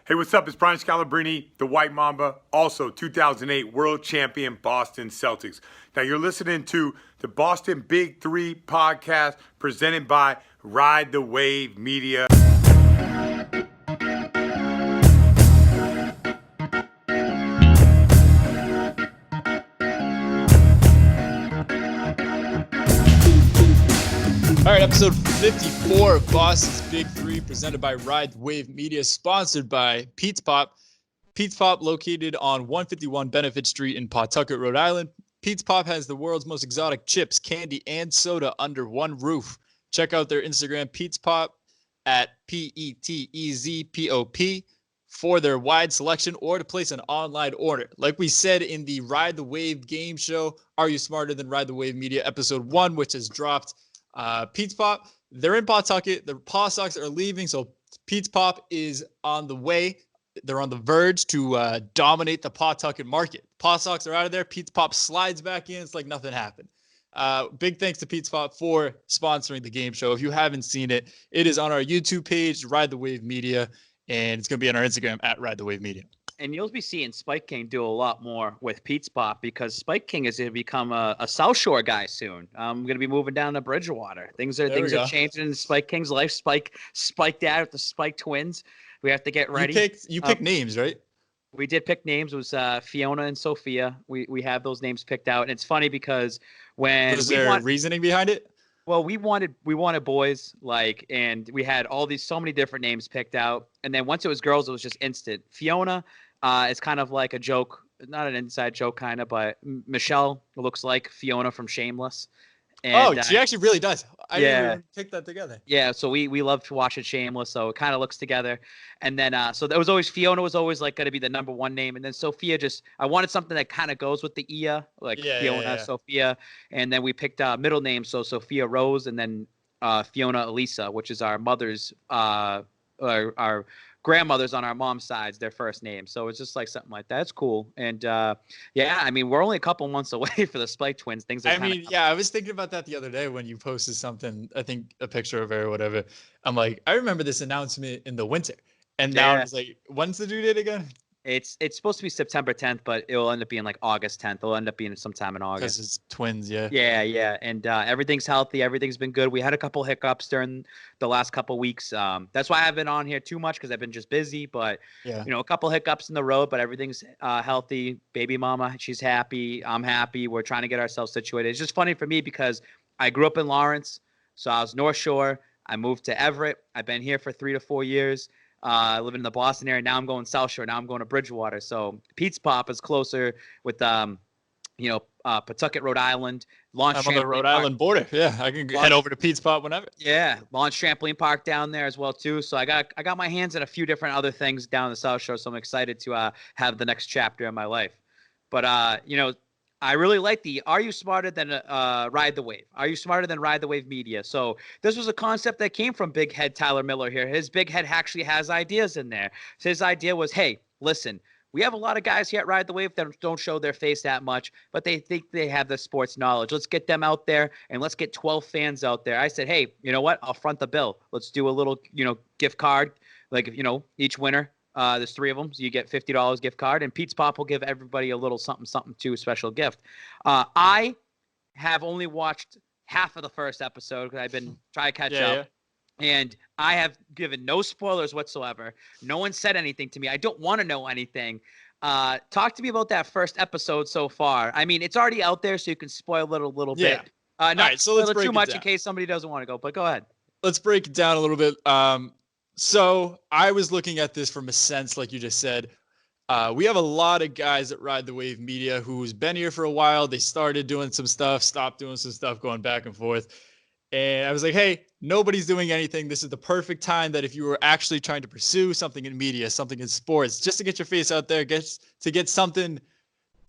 Hey, what's up? It's Brian Scalabrine, the White Mamba, also 2008 world champion Boston Celtics. Now, you're listening to the Boston Big Three podcast presented by Ride the Wave Media. All right, episode 54 of Boston's Big Three, presented by Ride the Wave Media, sponsored by Pete's Pop. Pete's Pop, located on 151 Benefit Street in Pawtucket, Rhode Island. Pete's Pop has the world's most exotic chips, candy, and soda under one roof. Check out their Instagram, Pete's Pop, at PETEZPOP, for their wide selection or to place an online order. Like we said in the Ride the Wave game show, Are You Smarter Than Ride the Wave Media, episode 1, which has dropped. Pete's Pop, they're in Pawtucket. The Paw Sox are leaving, so Pete's Pop is on the way. They're on the verge to dominate the Pawtucket market. Paw Sox are out of there. Pete's Pop slides back in. It's like nothing happened. Big thanks to Pete's Pop for sponsoring the game show. If you haven't seen it, it is on our YouTube page, Ride the Wave Media, and it's going to be on our Instagram at Ride the Wave Media. And you'll be seeing Spike King do a lot more with Pete's Pop because Spike King is going to become a South Shore guy soon. I'm going to be moving down to Bridgewater. Things are changing in Spike King's life. Spike Dad with the Spike twins. We have to get ready. You picked names, right? We did pick names. It was Fiona and Sophia. We have those names picked out, and it's funny because when was there reasoning behind it? Well, we wanted boys, and we had so many different names picked out, and then once it was girls, it was just instant. Fiona. It's kind of like a joke, not an inside joke kind of, but Michelle looks like Fiona from Shameless. And, she actually really does. I didn't even pick that together. Yeah, so we loved watching Shameless, so it kind of looks together. And then so there was always Fiona was always going to be the number one name, and then Sophia I wanted something that kind of goes with the Ia, Fiona, Sophia, and then we picked middle names, so Sophia Rose, and then Fiona Elisa, which is our mother's our grandmothers on our mom's sides, their first name. So it's just something like that. It's cool. And we're only a couple months away for the Spike twins. Things are I was thinking about that the other day when you posted something, I think a picture of it or whatever. I'm like, I remember this announcement in the winter. And now I was like, when's the due date again? It's supposed to be September 10th, but it will end up being August 10th. It'll end up being sometime in August. Because it's twins, yeah. Yeah. And everything's healthy. Everything's been good. We had a couple hiccups during the last couple weeks. That's why I haven't been on here too much because I've been just busy. But, a couple hiccups in the road, but everything's healthy. Baby mama, she's happy. I'm happy. We're trying to get ourselves situated. It's just funny for me because I grew up in Lawrence, so I was North Shore. I moved to Everett. I've been here for 3 to 4 years. Living in the Boston area. Now I'm going South Shore. Now I'm going to Bridgewater. So Pete's Pop is closer with, Pawtucket, Rhode Island. I'm on the Rhode Island border. Yeah, I can head over to Pete's Pop whenever. Yeah, launch trampoline park down there as well too. So I got my hands in a few different other things down the South Shore. So I'm excited to have the next chapter in my life. But I really like the Are You Smarter Than Ride the Wave? Are You Smarter Than Ride the Wave Media? So this was a concept that came from Big Head Tyler Miller here. His Big Head actually has ideas in there. So his idea was, hey, listen, we have a lot of guys here at Ride the Wave that don't show their face that much, but they think they have the sports knowledge. Let's get them out there, and let's get 12 fans out there. I said, hey, you know what? I'll front the bill. Let's do a little, gift card, each winner. There's 3 of them, so you get $50 gift card, and Pete's Pop will give everybody a little something too, special gift. I have only watched half of the first episode because I've been trying to catch up, and I have given no spoilers whatsoever. No one said anything to me. I don't want to know anything. Talk to me about that first episode so far. I mean, it's already out there, so you can spoil it a little bit. Not so let's break too much in case somebody doesn't want to go, but go ahead. Let's break it down a little bit. So I was looking at this from a sense, like you just said, we have a lot of guys that Ride the Wave Media who's been here for a while. They started doing some stuff, stopped doing some stuff, going back and forth. And I was like, hey, nobody's doing anything. This is the perfect time that if you were actually trying to pursue something in media, something in sports, just to get your face out there, get something,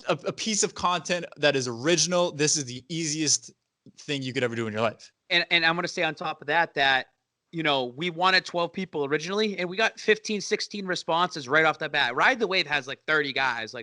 a piece of content that is original. This is the easiest thing you could ever do in your life. And I'm going to say on top of that we wanted 12 people originally, and we got 15, 16 responses right off the bat. Ride the Wave has 30 guys,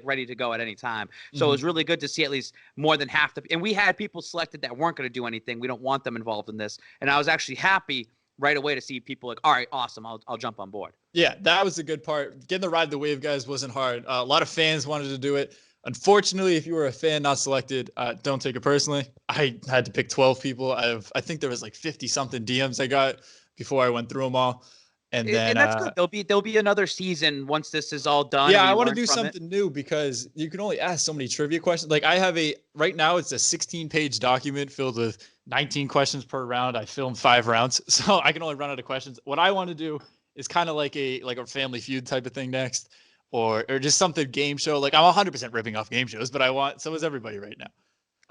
ready to go at any time. So it was really good to see at least more than half and we had people selected that weren't going to do anything. We don't want them involved in this. And I was actually happy right away to see people like, all right, awesome, I'll jump on board. Yeah, that was the good part. Getting the Ride the Wave guys wasn't hard. A lot of fans wanted to do it. Unfortunately, if you were a fan not selected, don't take it personally. I had to pick 12 people. I think there was like 50 something DMs I got before I went through them all. And then that's good. There'll be another season once this is all done. Yeah, I want to do something new because you can only ask so many trivia questions. Like I have right now it's a 16-page document filled with 19 questions per round. I filmed 5 rounds, so I can only run out of questions. What I want to do is kind of like a Family Feud type of thing next, or just something game show. Like I'm 100% ripping off game shows, but so is everybody right now.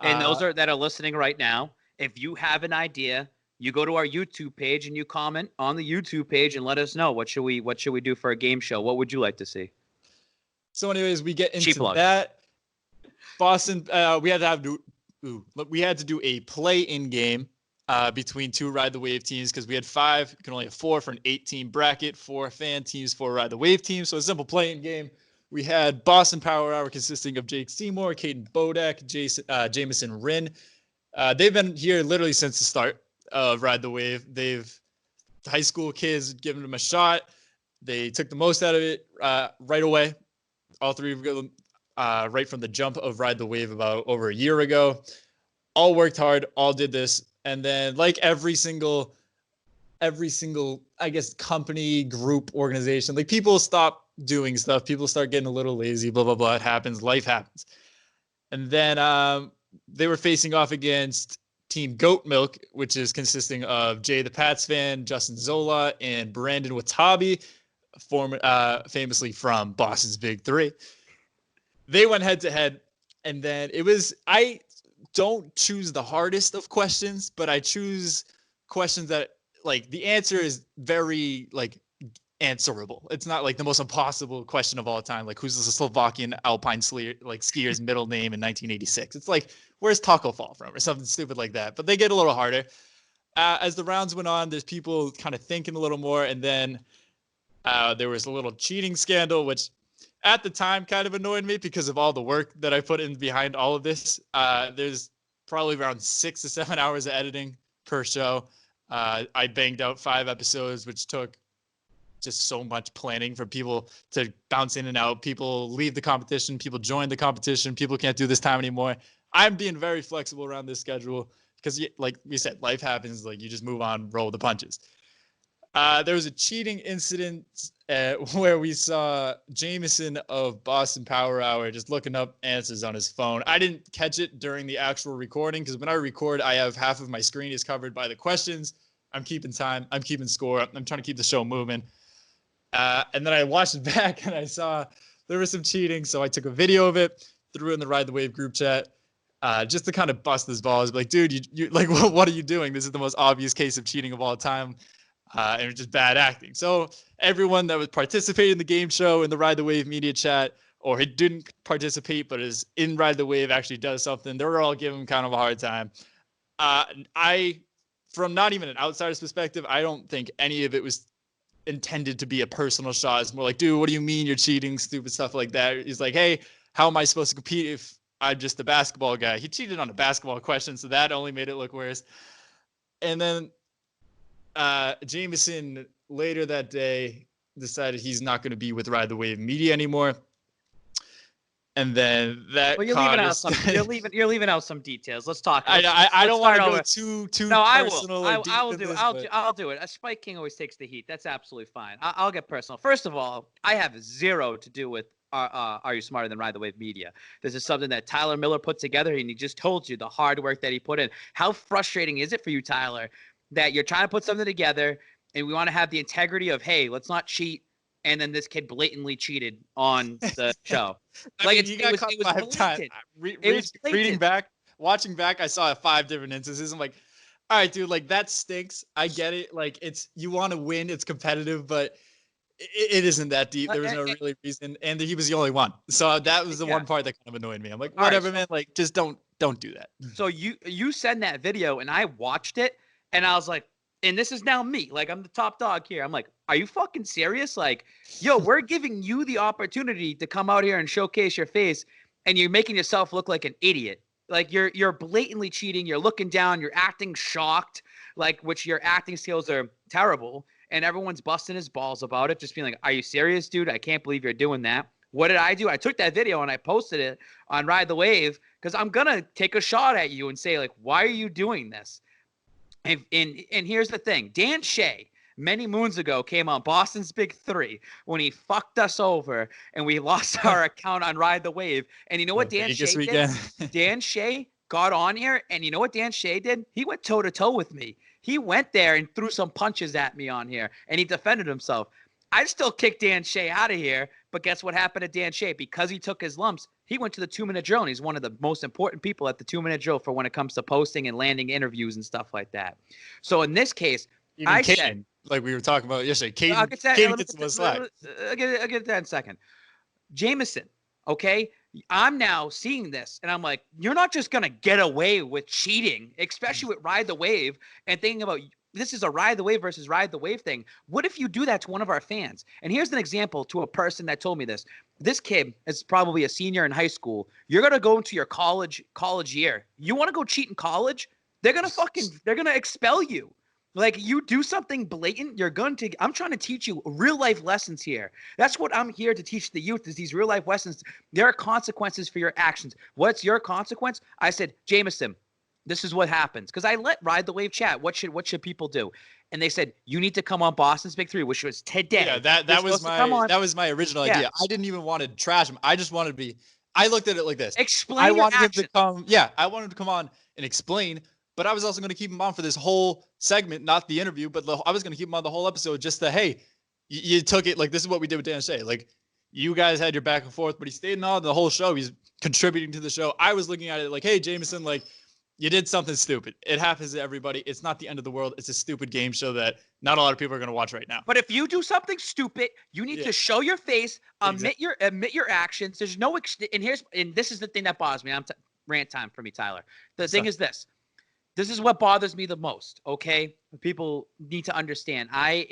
And those that are listening right now, if you have an idea, you go to our YouTube page and you comment on the YouTube page and let us know what should we do for a game show. What would you like to see? So, anyways, we get into that. Boston, we had to do a play-in game between 2 Ride the Wave teams because we had 5. You can only have 4 for an 8-team bracket. 4 fan teams, 4 Ride the Wave teams. So a simple play-in game. We had Boston Power Hour consisting of Jake Seymour, Caden Bodak, Jamison Wrinn. They've been here literally since the start of Ride the Wave. High school kids giving them a shot. They took the most out of it right away. All 3 of them right from the jump of Ride the Wave about over a year ago. All worked hard, all did this. And then like every single, I guess, company, group, organization, like people stop doing stuff. People start getting a little lazy, blah, blah, blah. It happens. Life happens. And then they were facing off against Team Goat Milk, which is consisting of Jay the Pats fan, Justin Zola, and Brandon Watabe, famously from Boston's Big 3. They went head to head, and then I don't choose the hardest of questions, but I choose questions that like the answer is very like answerable. It's not like the most impossible question of all time. Like who's the Slovakian alpine skier's middle name in 1986? It's like, where's Taco Fall from or something stupid like that. But they get a little harder. As the rounds went on, there's people kind of thinking a little more. And then there was a little cheating scandal, which at the time kind of annoyed me because of all the work that I put in behind all of this. There's probably around 6 to 7 hours of editing per show. I banged out 5 episodes, which took just so much planning for people to bounce in and out. People leave the competition. People join the competition. People can't do this time anymore. I'm being very flexible around this schedule because, like we said, life happens. Like you just move on, roll the punches. There was a cheating incident where we saw Jamison of Boston Power Hour just looking up answers on his phone. I didn't catch it during the actual recording because when I record, I have half of my screen is covered by the questions. I'm keeping time. I'm keeping score. I'm trying to keep the show moving. And then I watched it back and I saw there was some cheating. So I took a video of it, threw it in the Ride the Wave group chat, just to kind of bust his balls. Like, dude, you like, what are you doing? This is the most obvious case of cheating of all time. And it was just bad acting. So everyone that was participating in the game show in the Ride the Wave media chat, or who didn't participate but is in Ride the Wave actually does something, they were all giving him kind of a hard time. From not even an outsider's perspective, I don't think any of it was intended to be a personal shot. It's more like, dude, what do you mean you're cheating? Stupid stuff like that. He's like, hey, how am I supposed to compete if I'm just a basketball guy? He cheated on a basketball question, so that only made it look worse. And then Jamison later that day decided he's not going to be with Ride the Wave Media anymore. And then that you're leaving out some details. Let's talk. I don't want to go too no, personal. I'll do it. Spike King always takes the heat. That's absolutely fine. I'll get personal. First of all, I have zero to do with Are You Smarter Than Ride the Wave Media. This is something that Tyler Miller put together, and he just told you the hard work that he put in. How frustrating is it for you, Tyler, that you're trying to put something together and we want to have the integrity of, hey, let's not cheat, and then this kid blatantly cheated on the show. Watching back, I saw 5 different instances. I'm like, all right, dude, like that stinks. I get it. Like you want to win, it's competitive, but it isn't that deep. There was no really reason, and he was the only one. So that was the one part that kind of annoyed me. I'm like, whatever, man. Like, just don't do that. So you send that video, and I watched it, and I was like, and this is now me. Like, I'm the top dog here. I'm like, are you fucking serious? Like, yo, we're giving you the opportunity to come out here and showcase your face, and you're making yourself look like an idiot. Like, you're blatantly cheating. You're looking down. You're acting shocked, like, which your acting skills are terrible. And everyone's busting his balls about it, just being like, are you serious, dude? I can't believe you're doing that. What did I do? I took that video and I posted it on Ride the Wave because I'm going to take a shot at you and say, like, why are you doing this? And here's the thing. Dan Shea, many moons ago, came on Boston's Big Three when he fucked us over and we lost our account on Ride the Wave. And you know what Dan Shea did? Dan Shea got on here, and you know what Dan Shea did? He went toe-to-toe with me. He went there and threw some punches at me on here, and he defended himself. I still kicked Dan Shea out of here, but guess what happened to Dan Shea? Because he took his lumps, he went to the 2-minute drill, and he's one of the most important people at the 2-minute drill for when it comes to posting and landing interviews and stuff like that. So in this case, I said, like we were talking about yesterday, Caden gets some slack. I'll get that in a second. Jamison, okay? I'm now seeing this, and I'm like, you're not just going to get away with cheating, especially with Ride the Wave, and thinking about this is a Ride the Wave versus Ride the Wave thing. What if you do that to one of our fans? And here's an example to a person that told me this. This kid is probably a senior in high school. You're going to go into your college year. You want to go cheat in college? They're going to expel you. Like, you do something blatant, I'm trying to teach you real life lessons here. That's what I'm here to teach the youth, is these real life lessons. There are consequences for your actions. What's your consequence? I said, Jamison, this is what happens. Because I let Ride the Wave chat. What should people do? And they said, you need to come on Boston's Big Three, which was today. Yeah, that was my original idea. I didn't even want to trash him. I just wanted to be, I looked at it like this. Explain your actions. I wanted him to come on and explain. But I was also going to keep him on for this whole segment, not the interview, but I was going to keep him on the whole episode just to, hey, you took it. Like, this is what we did with Dan Shea. Like, you guys had your back and forth, but he stayed on the whole show. He's contributing to the show. I was looking at it like, hey, Jamison, like, you did something stupid. It happens to everybody. It's not the end of the world. It's a stupid game show that not a lot of people are going to watch right now. But if you do something stupid, you need to show your face, admit your actions. There's no and this is the thing that bothers me. Rant time for me, Tyler. The thing is this. This is what bothers me the most, okay? People need to understand. I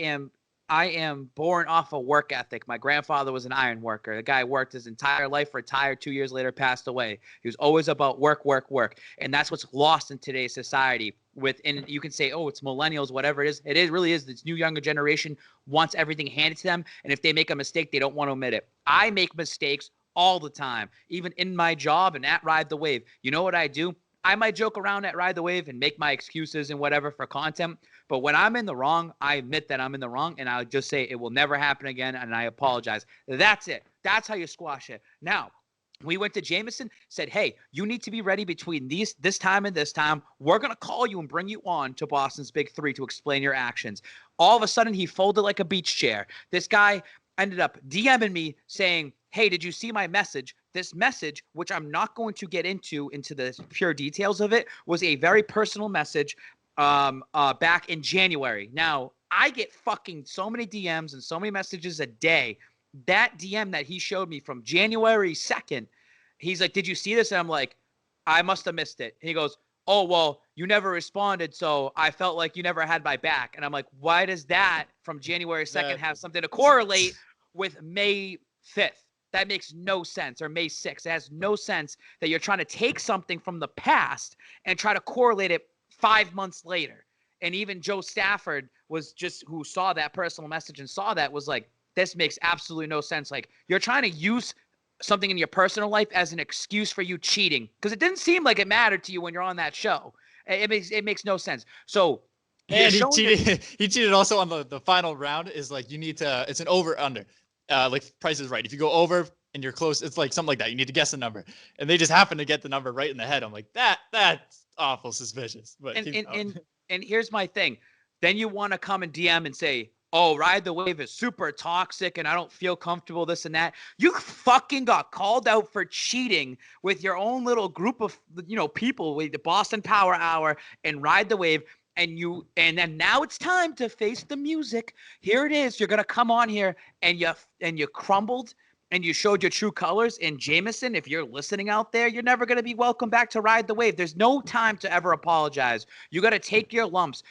am born off a work ethic. My grandfather was an iron worker. The guy worked his entire life, retired, 2 years later, passed away. He was always about work, work, work. And that's what's lost in today's society. And you can say, oh, it's millennials, whatever it is. It really is. This new younger generation wants everything handed to them. And if they make a mistake, they don't want to admit it. I make mistakes all the time, even in my job and at Ride the Wave. You know what I do? I might joke around at Ride the Wave and make my excuses and whatever for content. But when I'm in the wrong, I admit that I'm in the wrong, and I'll just say it will never happen again, and I apologize. That's it. That's how you squash it. Now, we went to Jamison, said, hey, you need to be ready between this time and this time. We're going to call you and bring you on to Boston's Big Three to explain your actions. All of a sudden, he folded like a beach chair. This guy ended up DMing me saying, hey, did you see my message? This message, which I'm not going to get into the pure details of it, was a very personal message back in January. Now, I get fucking so many DMs and so many messages a day. That DM that he showed me from January 2nd, he's like, did you see this? And I'm like, I must have missed it. And he goes, oh, well, you never responded, so I felt like you never had my back. And I'm like, why does that from January 2nd have something to correlate with May 5th? That makes no sense. Or May 6th. It has no sense that you're trying to take something from the past and try to correlate it 5 months later. And even Joe Stafford who saw that personal message and saw that, was like, this makes absolutely no sense. Like, you're trying to use something in your personal life as an excuse for you cheating, because it didn't seem like it mattered to you when you're on that show. It makes no sense. So, and he cheated also on the final round. Is like, you need to, it's an over under. Like Price is Right. If you go over and you're close, it's like something like that. You need to guess a number, and they just happen to get the number right in the head. I'm like, that's awful suspicious. But and here's my thing. Then you want to come and DM and say, oh, Ride the Wave is super toxic and I don't feel comfortable, this and that. You fucking got called out for cheating with your own little group of people with the Boston Power Hour and Ride the Wave. And then now it's time to face the music. Here it is. You're gonna come on here and you crumbled and you showed your true colors. And Jamison, if you're listening out there, you're never gonna be welcome back to Ride the Wave. There's no time to ever apologize. You gotta take your lumps.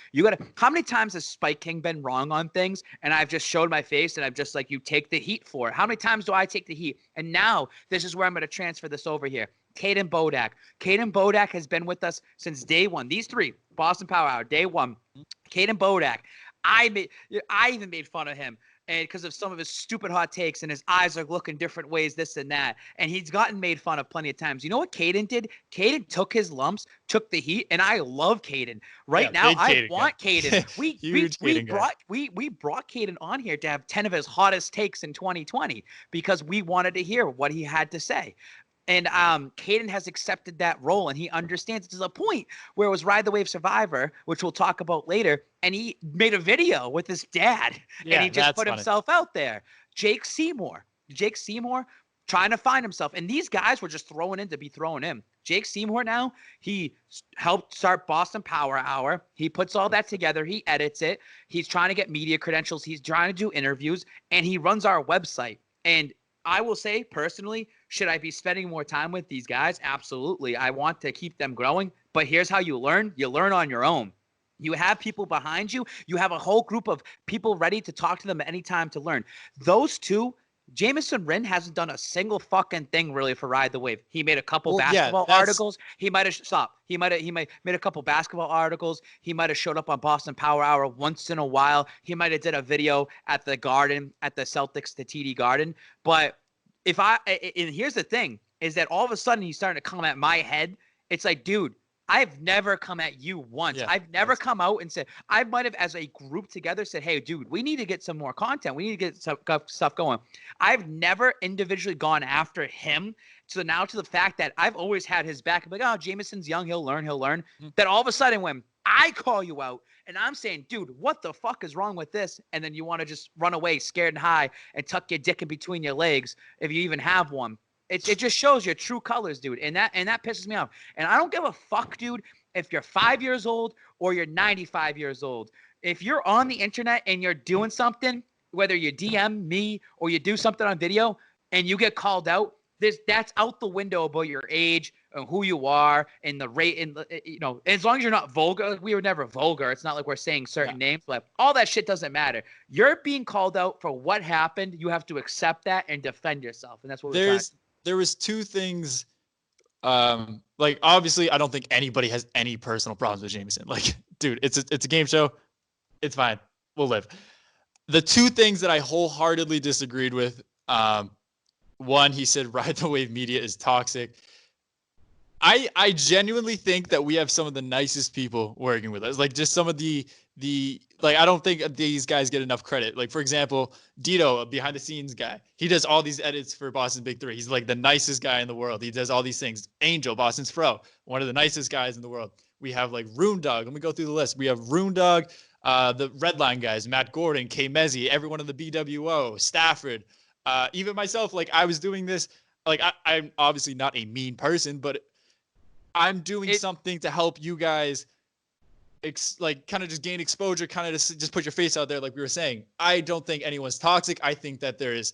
How many times has Spike King been wrong on things and I've just showed my face and I've just like, you take the heat for it? How many times do I take the heat? And now this is where I'm gonna transfer this over here. Caden Bodak. Caden Bodak has been with us since day one. These three, Boston Power Hour, day one. Caden Bodak. I even made fun of him, and because of some of his stupid hot takes, and his eyes are looking different ways, this and that, and he's gotten made fun of plenty of times. You know what Caden did? Caden took his lumps, took the heat, and I love Caden. Right now, big I Caden want guy. Caden. Huge Caden guy. We brought Caden on here to have 10 of his hottest takes in 2020 because we wanted to hear what he had to say. And Caden has accepted that role, and he understands it to the point where it was Ride the Wave Survivor, which we'll talk about later, and he made a video with his dad, and he just put himself out there. Jake Seymour trying to find himself, and these guys were just throwing in to be thrown in. Jake Seymour now, he helped start Boston Power Hour. He puts all that together. He edits it. He's trying to get media credentials. He's trying to do interviews, and he runs our website. And I will say personally, should I be spending more time with these guys? Absolutely. I want to keep them growing, but here's how you learn. You learn on your own. You have people behind you. You have a whole group of people ready to talk to them at any time to learn. Those two, Jamison Wrinn hasn't done a single fucking thing really for Ride the Wave. He made a couple basketball articles. He might have stopped. He might made a couple basketball articles. He might have showed up on Boston Power Hour once in a while. He might have did a video at the Garden, at the Celtics, the TD Garden. But and here's the thing, is that all of a sudden he's starting to come at my head. It's like, dude, I've never come at you once. Yeah, I've never come out and said, I might have as a group together said, hey, dude, we need to get some more content. We need to get some stuff going. I've never individually gone after him. So now to the fact that I've always had his back, I'm like, oh, Jamison's young. He'll learn. Then all of a sudden when I call you out and I'm saying, dude, what the fuck is wrong with this? And then you want to just run away scared and high and tuck your dick in between your legs if you even have one. It just shows your true colors, dude. And that pisses me off. And I don't give a fuck, dude, if you're 5 years old or you're 95 years old. If you're on the internet and you're doing something, whether you DM me or you do something on video and you get called out, that's out the window about your age and who you are and the rate. And, as long as you're not vulgar, we were never vulgar. It's not like we're saying certain names, but all that shit doesn't matter. You're being called out for what happened. You have to accept that and defend yourself. And that's what there was two things. Like obviously I don't think anybody has any personal problems with Jamison. Like, dude, it's a game show. It's fine. We'll live. The two things that I wholeheartedly disagreed with, one, he said Ride the Wave media is toxic. I genuinely think that we have some of the nicest people working with us. Like just some of the I don't think these guys get enough credit. Like for example, Dito, a behind the scenes guy. He does all these edits for Boston Big Three. He's like the nicest guy in the world. He does all these things. Angel, Boston's Fro, one of the nicest guys in the world. We have like Rune Dog. Let me go through the list. We have Rune Dog, the Redline guys, Matt Gordon, K Mezzi, everyone in the BWO, Stafford, even myself. Like I was doing this. Like I'm obviously not a mean person, but I'm doing something to help you guys kind of just gain exposure, kind of just put your face out there like we were saying. I don't think anyone's toxic. I think that there is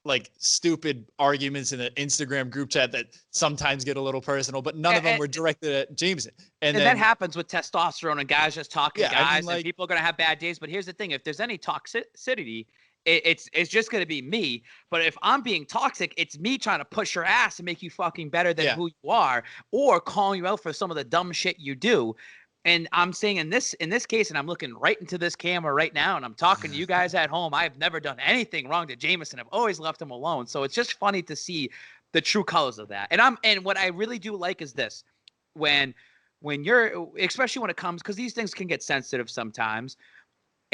like stupid arguments in the Instagram group chat that sometimes get a little personal, but none of them were directed at Jamison. And then, that happens with testosterone and guys just talking guys. I mean, like, and people are going to have bad days. But here's the thing. If there's any toxicity, it's just going to be me. But if I'm being toxic, it's me trying to push your ass and make you fucking better than who you are, or calling you out for some of the dumb shit you do. And I'm saying in this case, and I'm looking right into this camera right now, and I'm talking to you guys at home. I've never done anything wrong to Jamison. I've always left him alone. So it's just funny to see the true colors of that. And what I really do like is this: when you're, especially when it comes, because these things can get sensitive sometimes.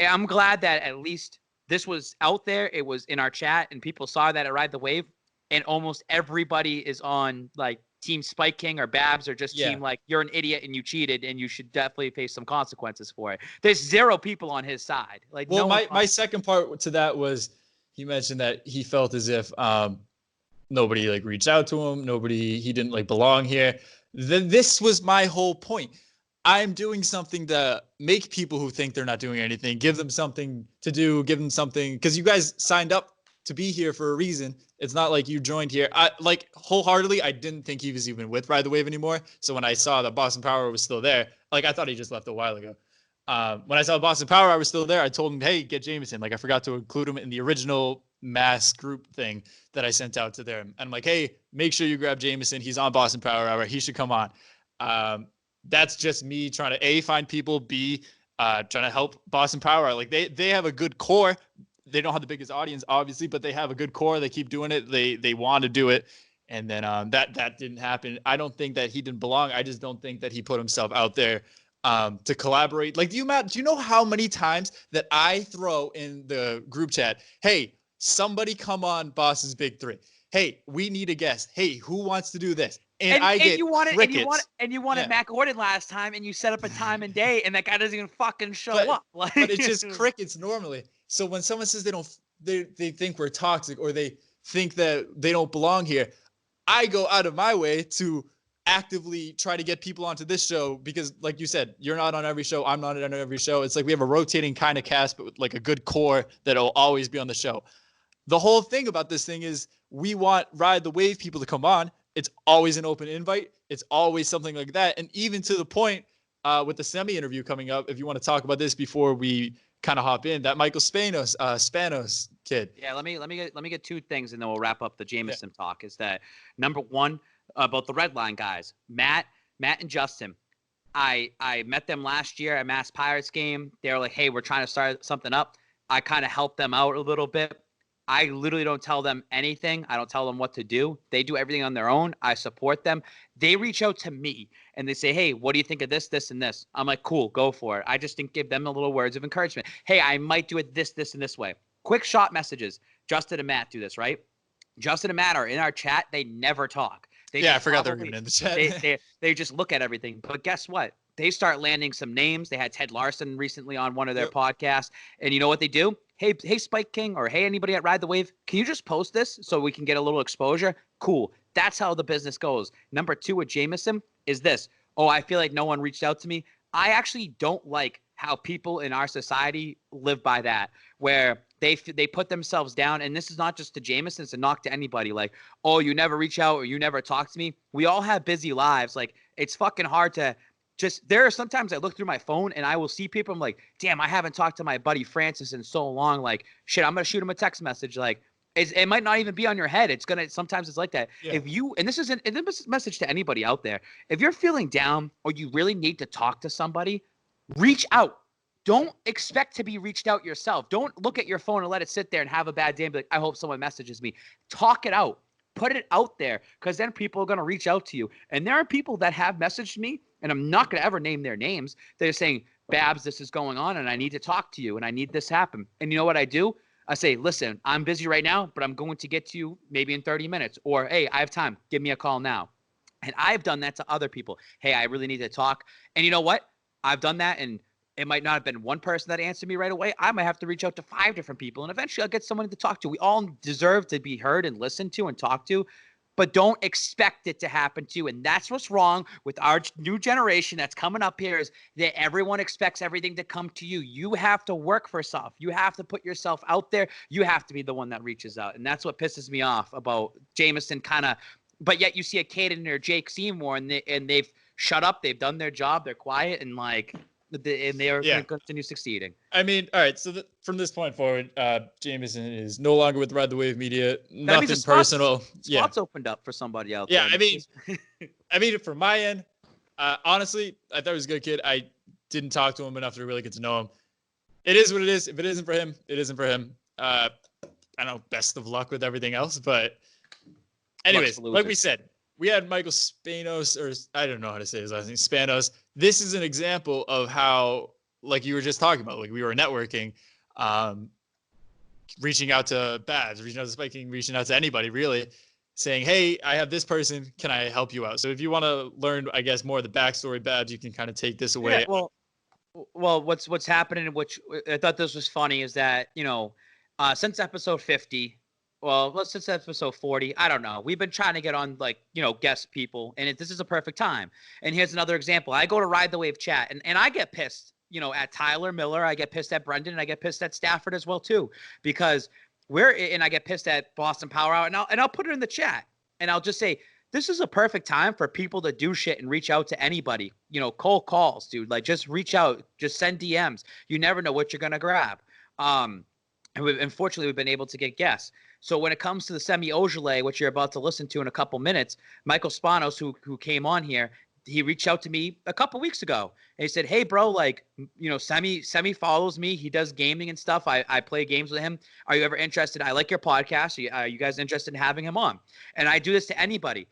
I'm glad that at least this was out there. It was in our chat, and people saw that at Ride the Wave, and almost everybody is on like Team Spike King or Babs, or just team like you're an idiot and you cheated and you should definitely face some consequences for it. There's zero people on his side. Like, well, my second part to that was he mentioned that he felt as if nobody like reached out to him, he didn't like belong here. Then this was my whole point. I'm doing something to make people who think they're not doing anything, give them something to do, give them something, because you guys signed up to be here for a reason. It's not like you joined here. I like wholeheartedly, I didn't think he was even with Ride the Wave anymore. So when I saw that Boston Power was still there, like I thought he just left a while ago. When I saw Boston Power I was still there, I told him, hey, get Jamison. Like I forgot to include him in the original mass group thing that I sent out to them. And I'm like, hey, make sure you grab Jamison. He's on Boston Power Hour. He should come on. That's just me trying to A, find people, B, trying to help Boston Power out. Like they have a good core. They don't have the biggest audience, obviously, but they have a good core. They keep doing it. They want to do it. And then that didn't happen. I don't think that he didn't belong. I just don't think that he put himself out there to collaborate. Like, do you know how many times that I throw in the group chat, hey, somebody come on Boston's Big Three. Hey, we need a guest. Hey, who wants to do this? And I get crickets. You wanted Matt Gordon last time, and you set up a time and day, and that guy doesn't even fucking show up. But it's just crickets normally. So when someone says they think we're toxic or they think that they don't belong here, I go out of my way to actively try to get people onto this show because, like you said, you're not on every show. I'm not on every show. It's like we have a rotating kind of cast, but with like a good core that'll always be on the show. The whole thing about this thing is we want Ride the Wave people to come on. It's always an open invite. It's always something like that. And even to the point with the Semi interview coming up, if you want to talk about this before we kind of hop in, that Michael Spanos kid. Yeah, let me get two things and then we'll wrap up the Jamison talk. Is that number one about the Red Line guys, Matt and Justin. I met them last year at Mass Pirates game. They were like, hey, we're trying to start something up. I kind of helped them out a little bit. I literally don't tell them anything. I don't tell them what to do. They do everything on their own. I support them. They reach out to me and they say, hey, what do you think of this, this, and this? I'm like, cool, go for it. I just think give them a little words of encouragement. Hey, I might do it this, and this way. Quick shot messages. Justin and Matt do this, right? Justin and Matt are in our chat. They never talk. I forgot they were even in the chat. They just look at everything. But guess what? They start landing some names. They had Ted Larson recently on one of their podcasts. And you know what they do? Hey, Spike King, or hey, anybody at Ride the Wave, can you just post this so we can get a little exposure? Cool. That's how the business goes. Number two with Jamison is this. Oh, I feel like no one reached out to me. I actually don't like how people in our society live by that, where they put themselves down. And this is not just to Jamison, it's a knock to anybody. Like, oh, you never reach out or you never talk to me. We all have busy lives. Like, it's fucking hard to there are sometimes I look through my phone and I will see people. I'm like, damn, I haven't talked to my buddy Francis in so long. Like, shit, I'm going to shoot him a text message. Like, it might not even be on your head. Sometimes it's like that. Yeah. And this is a message to anybody out there. If you're feeling down or you really need to talk to somebody, reach out. Don't expect to be reached out yourself. Don't look at your phone and let it sit there and have a bad day and be like, I hope someone messages me. Talk it out. Put it out there, because then people are going to reach out to you. And there are people that have messaged me, and I'm not going to ever name their names. They're saying, Babs, this is going on, and I need to talk to you, and I need this happen. And you know what I do? I say, listen, I'm busy right now, but I'm going to get to you maybe in 30 minutes. Or, hey, I have time. Give me a call now. And I've done that to other people. Hey, I really need to talk. And you know what? I've done that, and it might not have been one person that answered me right away. I might have to reach out to 5 different people, and eventually I'll get someone to talk to. We all deserve to be heard and listened to and talked to, but don't expect it to happen to you. And that's what's wrong with our new generation that's coming up here, is that everyone expects everything to come to you. You have to work for stuff. You have to put yourself out there. You have to be the one that reaches out. And that's what pisses me off about Jamison but yet you see a Caden or Jake Seymour and they've shut up. They've done their job. They're quiet and they are going to continue succeeding. I mean, all right. So from this point forward, Jamison is no longer with Ride the Wave Media. Nothing personal. Spots opened up for somebody else. Yeah, I mean, from my end, honestly, I thought he was a good kid. I didn't talk to him enough to really get to know him. It is what it is. If it isn't for him, it isn't for him. I don't know. Best of luck with everything else. But anyways, like we said, we had Michael Spanos, or I don't know how to say his last name, Spanos. This is an example of how, like you were just talking about, like we were networking, reaching out to Babs, reaching out to Spiking, reaching out to anybody really, saying, hey, I have this person. Can I help you out? So if you want to learn, I guess, more of the backstory, Babs, you can kind of take this away. Yeah, well, what's happening, which I thought this was funny, is that, since episode 50, since episode 40, I don't know. We've been trying to get on, guest people, and this is a perfect time. And here's another example. I go to Ride the Wave chat, and I get pissed, at Tyler Miller. I get pissed at Brendan, and I get pissed at Stafford as well, too, because I get pissed at Boston Power Hour, and I'll put it in the chat, and I'll just say, this is a perfect time for people to do shit and reach out to anybody. Cold calls, dude. Like, just reach out. Just send DMs. You never know what you're going to grab. Unfortunately, we've been able to get guests. So when it comes to the Semi Ojeleye, which you're about to listen to in a couple minutes, Michael Spanos, who came on here, he reached out to me a couple weeks ago and he said, "Hey bro, like, you know, Semi follows me. He does gaming and stuff. I play games with him. Are you ever interested? I like your podcast. Are you guys interested in having him on?" And I do this to anybody.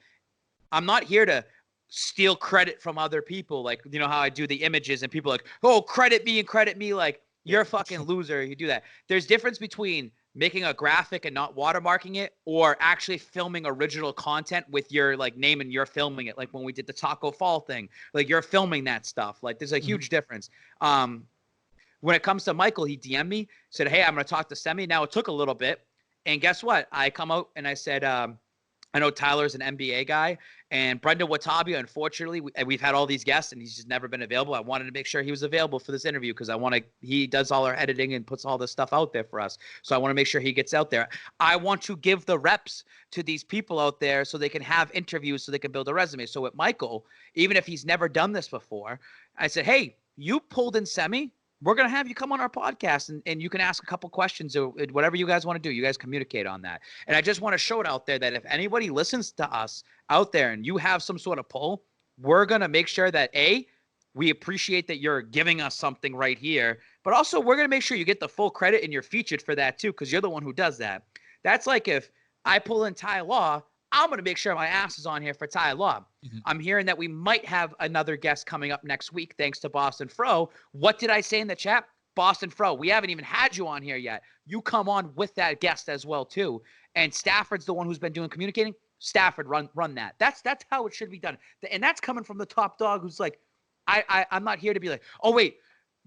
I'm not here to steal credit from other people. Like, you know how I do the images and people are like, "Oh, credit me and credit me." Like, you're a fucking loser. You do that. There's difference between making a graphic and not watermarking it, or actually filming original content with your like name and you're filming it. Like when we did the Taco Fall thing, like you're filming that stuff. Like there's a huge difference. When it comes to Michael, he DM'd me, said, "Hey, I'm going to talk to Semi." Now it took a little bit. And guess what? I come out and I said, I know Tyler's an NBA guy, and Brendan Watabe, unfortunately, we've had all these guests, and he's just never been available. I wanted to make sure he was available for this interview because he does all our editing and puts all this stuff out there for us. So I want to make sure he gets out there. I want to give the reps to these people out there so they can have interviews so they can build a resume. So with Michael, even if he's never done this before, I said, "Hey, you pulled in Semi. We're going to have you come on our podcast and you can ask a couple questions or whatever you guys want to do. You guys communicate on that." And I just want to show it out there that if anybody listens to us out there and you have some sort of pull, we're going to make sure that we appreciate that you're giving us something right here, but also we're going to make sure you get the full credit and you're featured for that too, because you're the one who does that. That's like if I pull in Ty Law, I'm going to make sure my ass is on here for Ty Law. Mm-hmm. I'm hearing that we might have another guest coming up next week, thanks to Boston Fro. What did I say in the chat? Boston Fro, we haven't even had you on here yet. You come on with that guest as well, too. And Stafford's the one who's been doing communicating. Stafford, run that. That's how it should be done. And that's coming from the top dog who's like, I'm not here to be like, "Oh, wait,"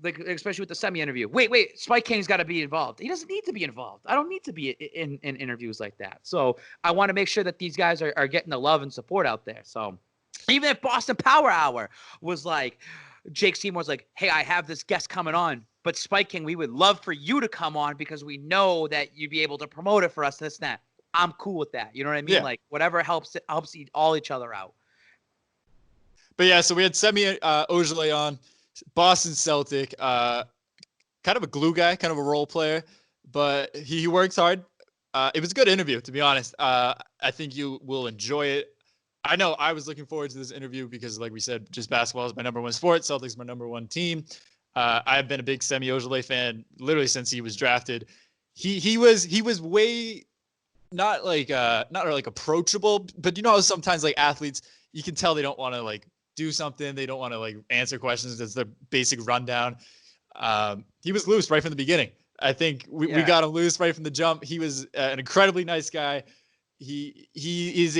like especially with the Semi interview. Wait, Spike King's got to be involved. He doesn't need to be involved. I don't need to be in interviews like that. So I want to make sure that these guys are getting the love and support out there. So even if Boston Power Hour was like, Jake Seymour's like, "Hey, I have this guest coming on, but Spike King, we would love for you to come on because we know that you'd be able to promote it for us, this and that." I'm cool with that. You know what I mean? Yeah. Like whatever helps each other out. But yeah, so we had Semi Ojeleye on, Boston Celtic, kind of a glue guy, kind of a role player, but he works hard. It was a good interview, to be honest. I think you will enjoy it. I know I was looking forward to this interview because, like we said, just basketball is my number one sport. Celtics my number one team. I've been a big Semi Ojeleye fan literally since he was drafted. He was way not like approachable, but you know how sometimes like athletes, you can tell they don't want to like do something. They don't want to like answer questions. That's the basic rundown. He was loose right from the beginning. I think we got him loose right from the jump. He was an incredibly nice guy. He's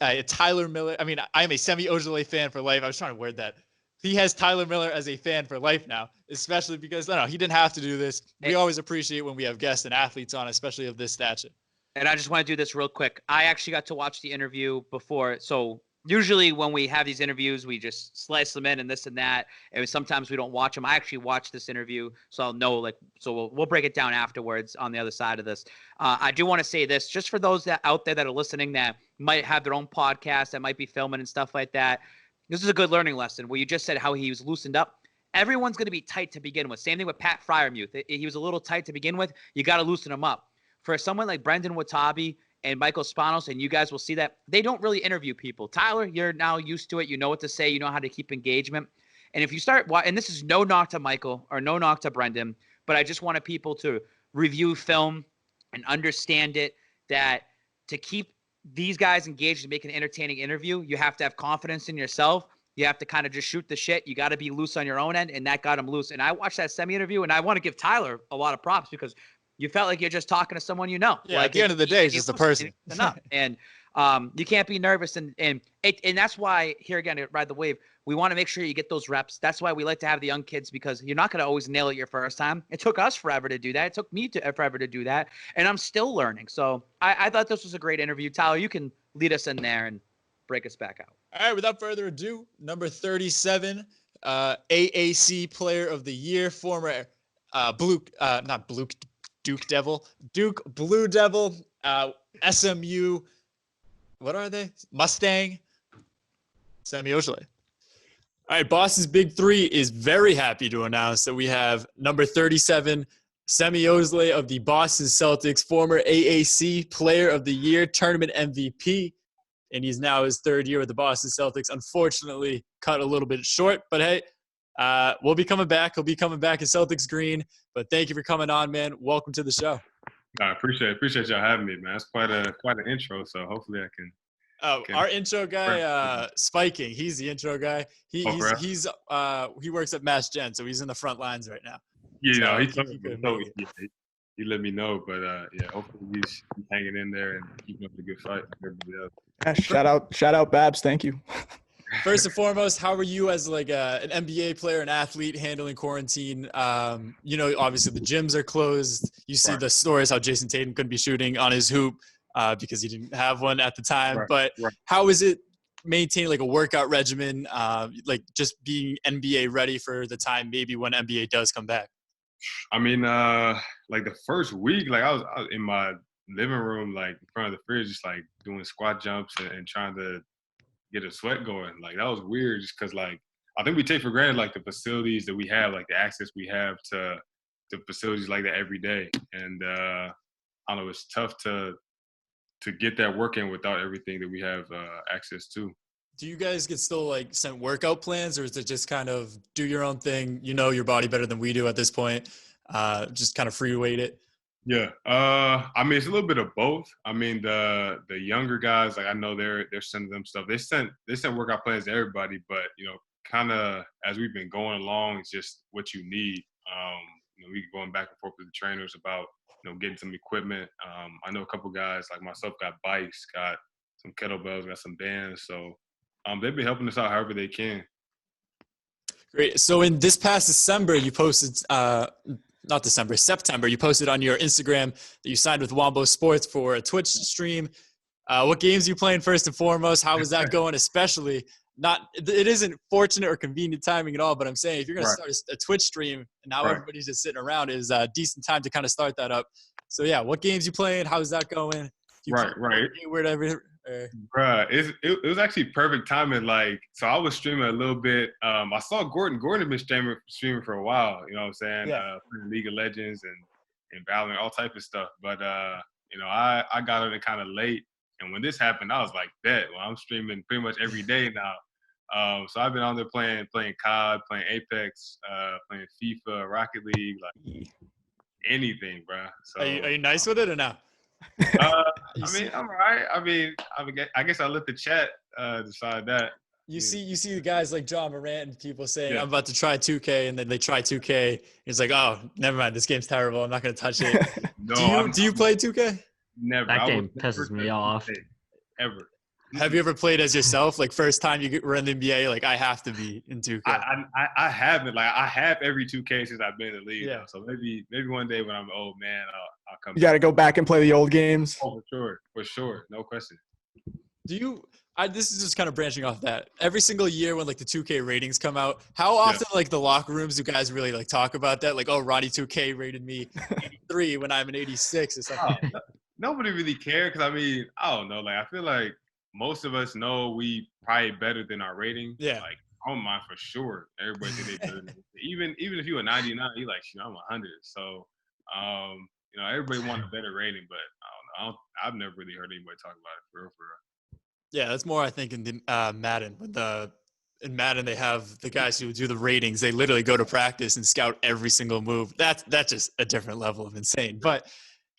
a Tyler Miller. I mean, I'm a Semi Ojeleye fan for life. I was trying to word that. He has Tyler Miller as a fan for life now, especially because he didn't have to do this. We always appreciate when we have guests and athletes on, especially of this stature. And I just want to do this real quick. I actually got to watch the interview before. So usually when we have these interviews, we just slice them in and this and that. And sometimes we don't watch them. I actually watched this interview, so I'll know. So we'll break it down afterwards on the other side of this. I do want to say this, just for those that out there that are listening that might have their own podcast, that might be filming and stuff like that. This is a good learning lesson where you just said how he was loosened up. Everyone's going to be tight to begin with. Same thing with Pat Fryermuth. He was a little tight to begin with. You got to loosen him up. For someone like Brendan Watabe and Michael Spanos, and you guys will see that, they don't really interview people. Tyler, you're now used to it. You know what to say. You know how to keep engagement. And if you start, and this is no knock to Michael or no knock to Brendan, but I just wanted people to review film and understand it, that to keep these guys engaged and make an entertaining interview, you have to have confidence in yourself. You have to kind of just shoot the shit. You got to be loose on your own end, and that got him loose. And I watched that Semi interview, and I want to give Tyler a lot of props because you felt like you're just talking to someone you know. Yeah, like, at the end of the day, it's just a person. Enough. And you can't be nervous. And that's why, here again, at Ride the Wave, we want to make sure you get those reps. That's why we like to have the young kids, because you're not going to always nail it your first time. It took us forever to do that. It took me forever to do that. And I'm still learning. So I thought this was a great interview. Tyler, you can lead us in there and break us back out. All right, without further ado, number 37, AAC Player of the Year, former Duke Blue Devil, SMU, what are they? Mustang, Semi Ojeleye. All right, Boston's Big Three is very happy to announce that we have number 37, Semi Ojeleye of the Boston Celtics, former AAC Player of the Year, Tournament MVP. and he's now his third year with the Boston Celtics. Unfortunately, cut a little bit short, but hey, we'll be coming back. He'll be coming back in Celtics green. But thank you for coming on, man. Welcome to the show. I appreciate y'all having me, man. That's quite an intro. So hopefully I can. Our intro guy, Spiking. He's the intro guy. He works at Mass Gen, so he's in the front lines right now. You know, he let me know, but hopefully he's hanging in there and keeping up a good fight like everybody else. Yeah, shout out Babs. Thank you. First and foremost, how are you as like an NBA player, an athlete handling quarantine? Obviously the gyms are closed. You see the stories how Jason Tatum couldn't be shooting on his hoop because he didn't have one at the time. How is it maintaining like a workout regimen, like just being NBA ready for the time maybe when NBA does come back? I mean, like the first week, like I was in my living room, like in front of the fridge, just like doing squat jumps and trying to get a sweat going. Like that was weird just because like I think we take for granted like the facilities that we have, like the access we have to facilities like that every day. And I don't know, it's tough to get that work in without everything that we have access to. Do you guys get still like sent workout plans, or is it just kind of do your own thing? You know your body better than we do at this point. Just kind of free weight it. Yeah. I mean, it's a little bit of both. I mean, the younger guys, like I know they're sending them stuff. They sent workout plans to everybody, but kind of as we've been going along, it's just what you need. We going back and forth with the trainers about getting some equipment. I know a couple guys like myself got bikes, got some kettlebells, got some bands. So they've been helping us out however they can. Great. So in this past December, you posted, September, you posted on your Instagram that you signed with Wombo Sports for a Twitch stream. What games are you playing first and foremost? How is that going? Especially it isn't fortunate or convenient timing at all, but I'm saying if you're going to start a Twitch stream and now everybody's just sitting around, is a decent time to kind of start that up. So yeah, what games you playing? How's that going? Whatever. Bruh, it was actually perfect timing. Like, so I was streaming a little bit. I saw Gordon. Gordon had been streaming for a while. You know what I'm saying? Yeah. Playing League of Legends and Valorant, all type of stuff. But I got on it kind of late. And when this happened, I was like, bet. Well, I'm streaming pretty much every day now. So I've been on there playing COD, playing Apex, playing FIFA, Rocket League, like anything, bruh. So Are you nice with it or not? I mean, I'm all right. I guess I let the chat decide that. You see the guys like John Morant and people saying, I'm about to try 2K, and then they try 2K. It's like, oh, never mind. This game's terrible. I'm not going to touch it. Do you play 2K? Never. That game pisses me off. Ever. Have you ever played as yourself? Like first time you were in the NBA, like I have to be in 2K. I haven't. Like I have every 2K since I've been in the league. Yeah. So maybe one day when I'm an old man, I'll come. You got to go back and play the old games. Oh, for sure, no question. This is just kind of branching off that. Every single year when like the 2K ratings come out, how often like the locker rooms do guys really like talk about that? Like, oh, Ronnie 2K rated me 83 when I'm an 86 or something. Nobody really cared because I don't know. Like I feel like most of us know we probably better than our rating. Yeah. Like on mine for sure. Everybody think they better than me. Even if you were 99, you like, shoot, I'm 100. So everybody wants a better rating, but I don't know. I've never really heard anybody talk about it for real. Yeah, that's more I think in the Madden. In Madden they have the guys who do the ratings. They literally go to practice and scout every single move. That's just a different level of insane. But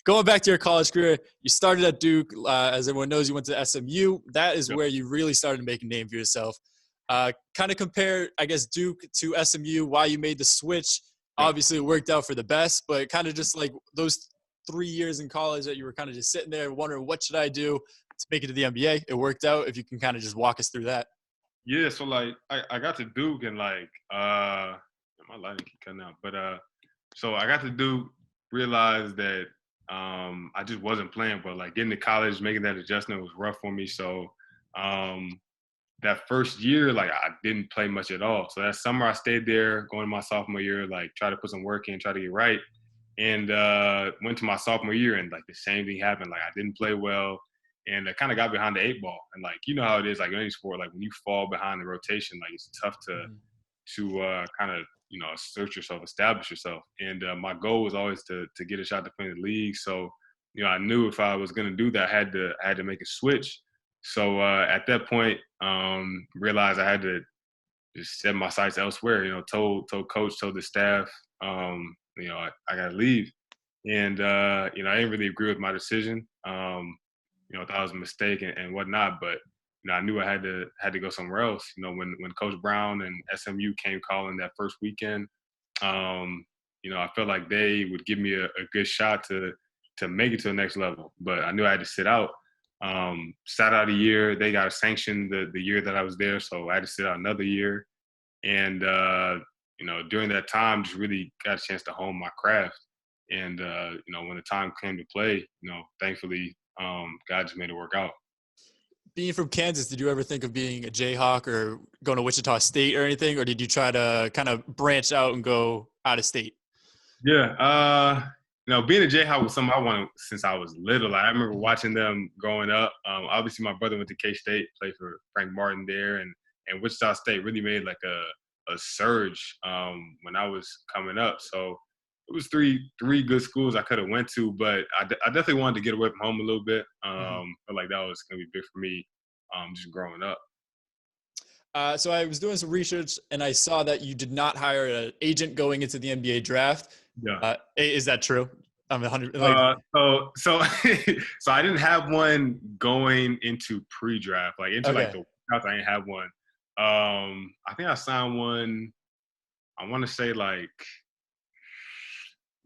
going back to your college career, you started at Duke. As everyone knows, you went to SMU. That is where you really started to make a name for yourself. Kind of compare, I guess, Duke to SMU, why you made the switch. Obviously, it worked out for the best, but kind of just like those 3 years in college that you were kind of just sitting there wondering, what should I do to make it to the NBA? It worked out. If you can kind of just walk us through that. Yeah, so like I got to Duke and like my lighting keep cutting out, but so I got to Duke, realized that I just wasn't playing, but like getting to college, making that adjustment was rough for me. So that first year, like I didn't play much at all. So that summer I stayed there, going to my sophomore year, like try to put some work in, try to get right. And went to my sophomore year and like the same thing happened. Like I didn't play well and I kind of got behind the 8 ball. And like, you know how it is, like in any sport, like when you fall behind the rotation, like it's tough to kind of, assert yourself, establish yourself. And my goal was always to get a shot to play in the league. So, I knew if I was going to do that, I had to make a switch. So at that point, realized I had to just set my sights elsewhere. Told coach, told the staff, I got to leave. And I didn't really agree with my decision. Thought it was a mistake and whatnot. But I knew I had to go somewhere else. When Coach Brown and SMU came calling that first weekend, I felt like they would give me a good shot to make it to the next level. But I knew I had to sit out. Sat out a year. They got sanctioned the year that I was there, so I had to sit out another year. And during that time, just really got a chance to hone my craft. And when the time came to play, thankfully, God just made it work out. Being from Kansas, did you ever think of being a Jayhawk or going to Wichita State or anything, or did you try to kind of branch out and go out of state? Yeah, being a Jayhawk was something I wanted since I was little. I remember watching them growing up. Obviously, my brother went to K-State, played for Frank Martin there, and Wichita State really made like a surge when I was coming up. So it was three good schools I could have went to, but I definitely wanted to get away from home a little bit. Felt like that was going to be big for me just growing up. So I was doing some research and I saw that you did not hire an agent going into the NBA draft. Yeah. Is that true? I'm 100. So so I didn't have one going into pre-draft, like into like the workouts. I didn't have one. I think I signed one. I want to say like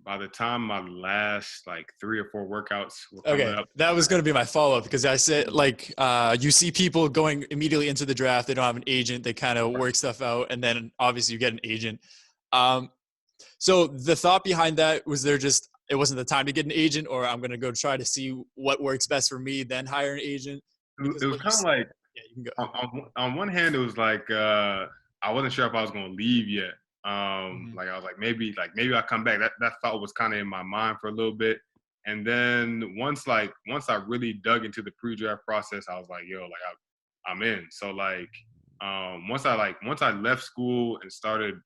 by the time my last like 3 or 4 workouts were coming up. That was going to be my follow-up because I said like you see people going immediately into the draft. They don't have an agent. They kind of work stuff out, and then obviously you get an agent. So the thought behind that was it wasn't the time to get an agent, or I'm going to go try to see what works best for me, then hire an agent. It was kind of like, yeah, you can go. On one hand, it was like I wasn't sure if I was going to leave yet. Like I was like maybe I'll come back. That thought was kind of in my mind for a little bit, and then once I really dug into the pre-draft process, I was like, yo, like I'm in. So like once I left school and started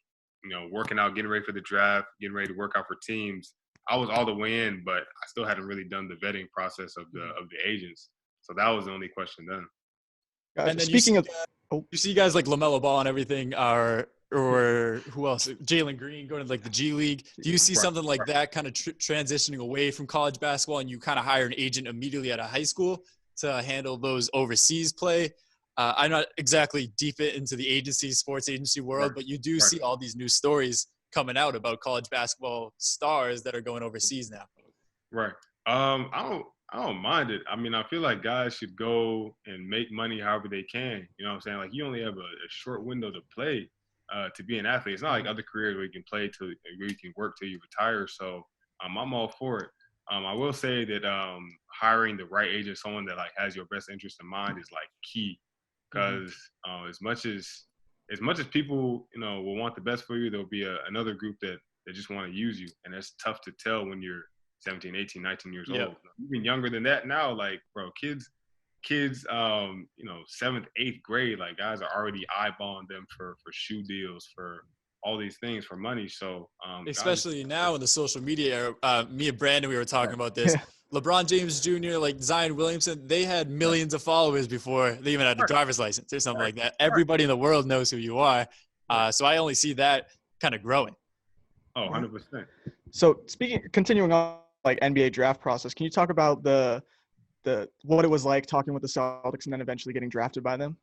working out, getting ready for the draft, getting ready to work out for teams, I was all the way in, but I still hadn't really done the vetting process of the agents. So that was the only question then. And then you see guys like LaMelo Ball and everything or who else? Jalen Green going to like the G League. Do you see something like that kind of transitioning away from college basketball, and you kind of hire an agent immediately out of high school to handle those overseas play? I'm not exactly deep into the sports agency world, but you do see all these new stories coming out about college basketball stars that are going overseas now. Right. I don't mind it. I mean, I feel like guys should go and make money however they can. You know what I'm saying? Like you only have a short window to play to be an athlete. It's not like other careers where you can play where you can work till you retire. So I'm all for it. I will say that hiring the right agent, someone that like has your best interest in mind, is like key. Because as much as people will want the best for you, there'll be another group that just want to use you, and it's tough to tell when you're 17, 18, 19 years old. Even younger than that now, like bro, kids 7th, 8th grade, like guys are already eyeballing them for shoe deals, for all these things, for money. So especially now in the social media era, me and Brandon, we were talking about this. LeBron James Jr., like Zion Williamson, they had millions of followers before they even had a driver's license or something like that. Everybody in the world knows who you are. So I only see that kind of growing. Oh, 100%. So continuing on like NBA draft process, can you talk about the what it was like talking with the Celtics and then eventually getting drafted by them?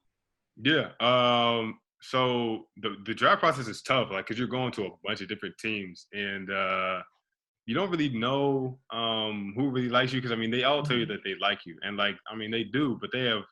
Yeah. So the draft process is tough, like, because you're going to a bunch of different teams, and you don't really know who really likes you, because I mean they all tell you that they like you, and like I mean they do, but they have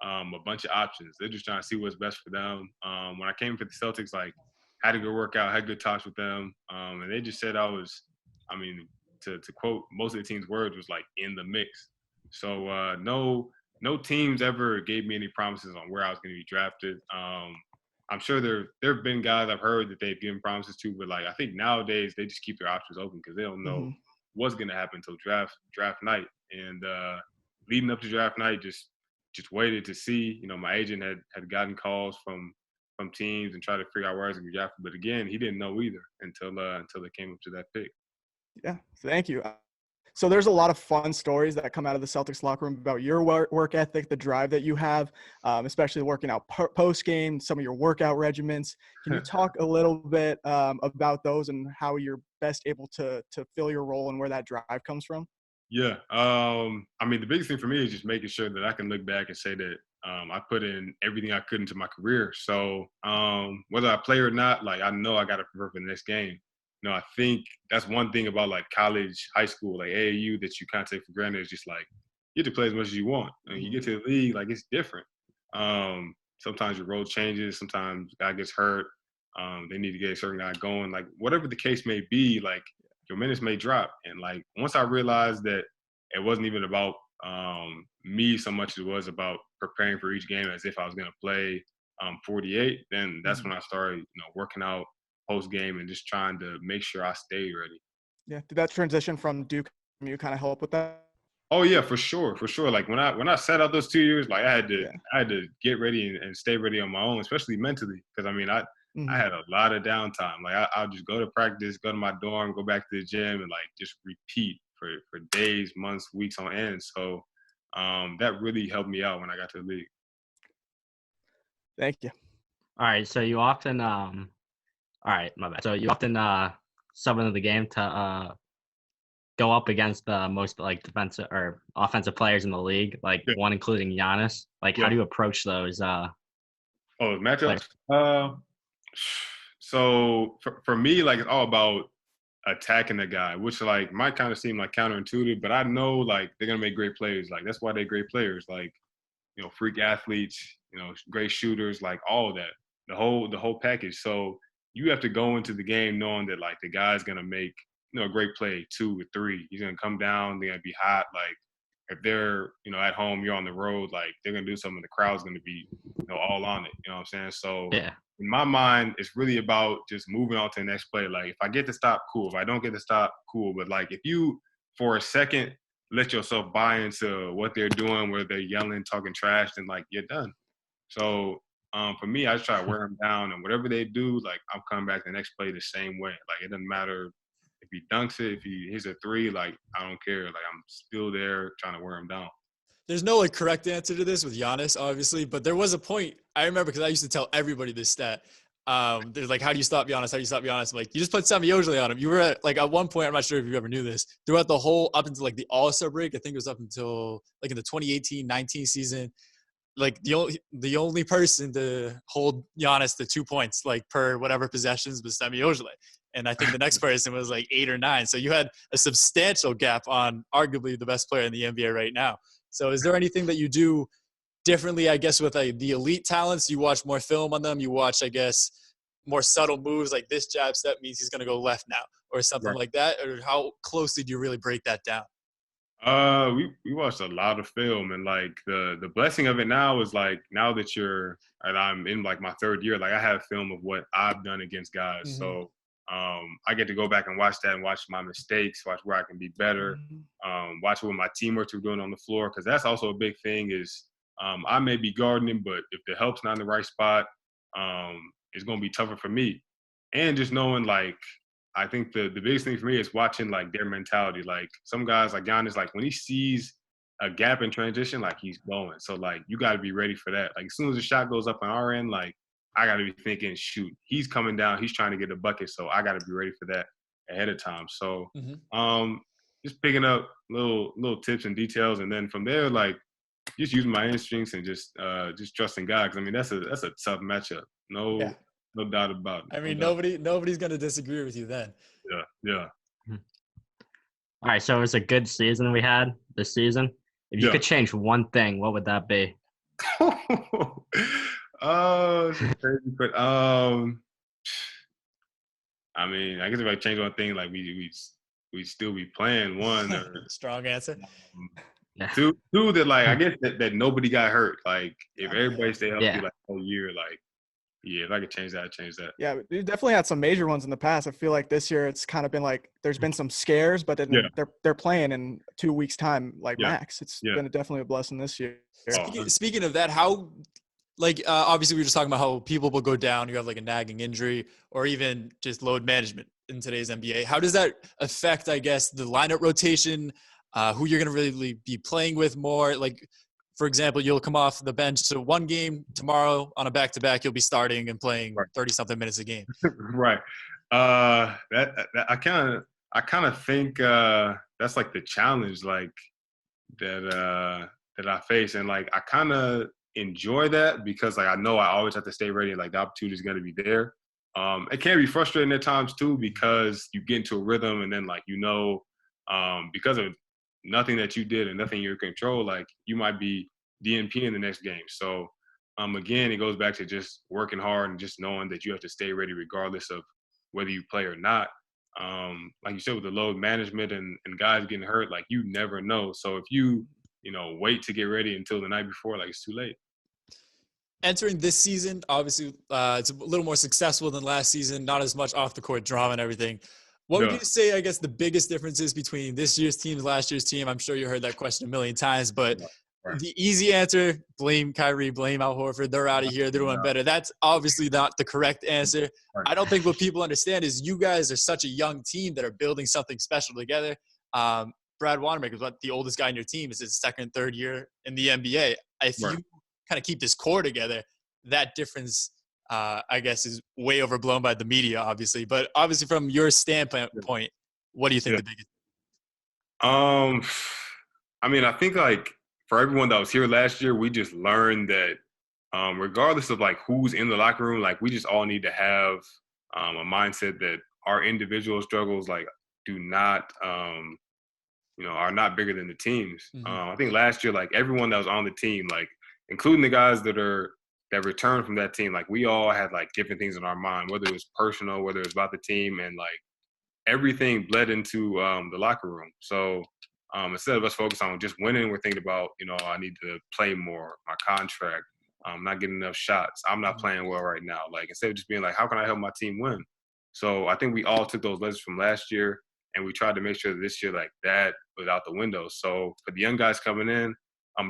a bunch of options. They're just trying to see what's best for them. When I came for the Celtics, like had a good workout, had good talks with them, and they just said I was, I mean, to quote most of the team's words, was like in the mix. So no teams ever gave me any promises on where I was going to be drafted. I'm sure there have been guys I've heard that they've given promises to, but like I think nowadays they just keep their options open because they don't know what's going to happen until draft night. And leading up to draft night, just waited to see. My agent had gotten calls from teams and tried to figure out where I was going to be drafted, but again, he didn't know either until it came up to that pick. Yeah, thank you. So there's a lot of fun stories that come out of the Celtics locker room about your work ethic, the drive that you have, especially working out post game, some of your workout regimens. Can you talk a little bit about those and how you're best able to fill your role and where that drive comes from? Yeah. I mean, the biggest thing for me is just making sure that I can look back and say that I put in everything I could into my career. So whether I play or not, like I know I got to prepare for the next game. I think that's one thing about like college, high school, like AAU that you kind of take for granted is just like you get to play as much as you want. And you get to the league, like it's different. Sometimes your role changes. Sometimes a guy gets hurt. They need to get a certain guy going. Like whatever the case may be, like your minutes may drop. And like once I realized that it wasn't even about me so much as it was about preparing for each game as if I was going to play 48, then that's when I started, working out post game and just trying to make sure I stay ready. Yeah. Did that transition from Duke, you kind of help with that? Oh yeah, for sure. Like when I sat out those 2 years, like I had to get ready and stay ready on my own, especially mentally. Because I mean, I had a lot of downtime. Like I'll just go to practice, go to my dorm, go back to the gym, and like just repeat for days, months, weeks on end. So that really helped me out when I got to the league. Thank you. All right, so you often all right, my bad. So you often sub into the game to go up against the most like defensive or offensive players in the league, like one including Giannis. Like, how do you approach those? Matchups. So for me, like it's all about attacking the guy, which like might kind of seem like counterintuitive, but I know like they're gonna make great players. Like that's why they're great players. Like freak athletes, great shooters, like all of that, the whole package. So you have to go into the game knowing that like the guy's gonna make a great play, 2 or 3. He's gonna come down. They're gonna be hot. Like if they're at home, you're on the road. Like they're gonna do something. The crowd's gonna be all on it. You know what I'm saying? So in my mind, it's really about just moving on to the next play. Like if I get to stop, cool. If I don't get to stop, cool. But like if you for a second let yourself buy into what they're doing, where they're yelling, talking trash, then like you're done. So for me, I just try to wear them down, and whatever they do, like I'm coming back the next play the same way. Like it doesn't matter if he dunks it, if he hits a 3, like I don't care. Like I'm still there trying to wear him down. There's no like correct answer to this with Giannis, obviously, but there was a point I remember because I used to tell everybody this stat. There's like, how do you stop Giannis? How do you stop Giannis? I'm like, you just put Semi Ojeleye on him. You were at one point, I'm not sure if you ever knew this, throughout the whole up until like the All-Star break. I think it was up until like in the 2018-19 season. Like the only person to hold Giannis to 2 points like per whatever possessions was Semi Ojeleye. And I think the next person was like 8 or 9. So you had a substantial gap on arguably the best player in the NBA right now. So is there anything that you do differently, I guess, with the elite talents? You watch more film on them. You watch, I guess, more subtle moves like this jab step means he's going to go left now or something like that? Or how closely do you really break that down? We watched a lot of film, and like the blessing of it now is like now that I'm in like my 3rd year, like I have film of what I've done against guys. So I get to go back and watch that and watch my mistakes, watch where I can be better, watch what my teammates are doing on the floor. Cause that's also a big thing is I may be guarding, but if the help's not in the right spot, it's going to be tougher for me. And just knowing like, I think the biggest thing for me is watching like their mentality. Like some guys like Giannis, like when he sees a gap in transition, like he's going. So like you got to be ready for that. Like as soon as the shot goes up on our end, like I got to be thinking, shoot, he's coming down. He's trying to get a bucket. So I got to be ready for that ahead of time. So just picking up little tips and details. And then from there, like just using my instincts and just trusting God. Cause I mean, that's a tough matchup. No doubt about it. I mean, nobody's going to disagree with you then. Yeah. All right. So it was a good season we had this season. If you could change one thing, what would that be? But I mean, I guess if I change one thing, like we still be playing one. Or, strong answer. Two that like I guess that nobody got hurt. Like if everybody stay healthy like the whole year, like if I could change that, I'd change that. Yeah, we definitely had some major ones in the past. I feel like this year it's kind of been like there's been some scares, but then they're playing in 2 weeks' time, like max. It's been definitely a blessing this year. Speaking of that, how like obviously we were just talking about how people will go down. You have like a nagging injury or even just load management. in today's NBA. How does that affect, I guess, the lineup rotation, who you're going to really be playing with more? Like, for example, you'll come off the bench to one game tomorrow on a back-to-back. You'll be starting and playing 30-something minutes a game. Right. That I kind of think that's like the challenge, like that I face, and like I kind of enjoy that because like I know I always have to stay ready, and like the opportunity is going to be there. It can be frustrating at times too because you get into a rhythm, and then like because of nothing that you did and nothing in your control, like you might be DNP in the next game. So again, it goes back to just working hard and just knowing that you have to stay ready regardless of whether you play or not. Like you said, with the load management and guys getting hurt, like you never know. So if you wait to get ready until the night before, like it's too late. Entering this season, obviously, it's a little more successful than last season, not as much off the court drama and everything. What would you say, I guess, the biggest differences between this year's team and last year's team? I'm sure you heard that question a million times, but the easy answer, blame Kyrie, blame Al Horford. They're out of here. They're doing better. That's obviously not the correct answer. I don't think what people understand is you guys are such a young team that are building something special together. Brad Wanamaker is the oldest guy in your team. Is his second, third year in the NBA. If you kind of keep this core together, that difference, I guess, is way overblown by the media, obviously. But obviously, from your standpoint, what do you think the biggest? I mean, I think like for everyone that was here last year, we just learned that regardless of like who's in the locker room, like we just all need to have a mindset that our individual struggles like do not, are not bigger than the teams. I think last year, like everyone that was on the team, like including the guys that returned from that team, like we all had like different things in our mind, whether it was personal, whether it was about the team, and like everything bled into the locker room. So instead of us focusing on just winning, we're thinking about, I need to play more, my contract, not getting enough shots. I'm not playing well right now. Like instead of just being like, how can I help my team win? So I think we all took those lessons from last year, and we tried to make sure that this year, like that was out the window. So for the young guys coming in,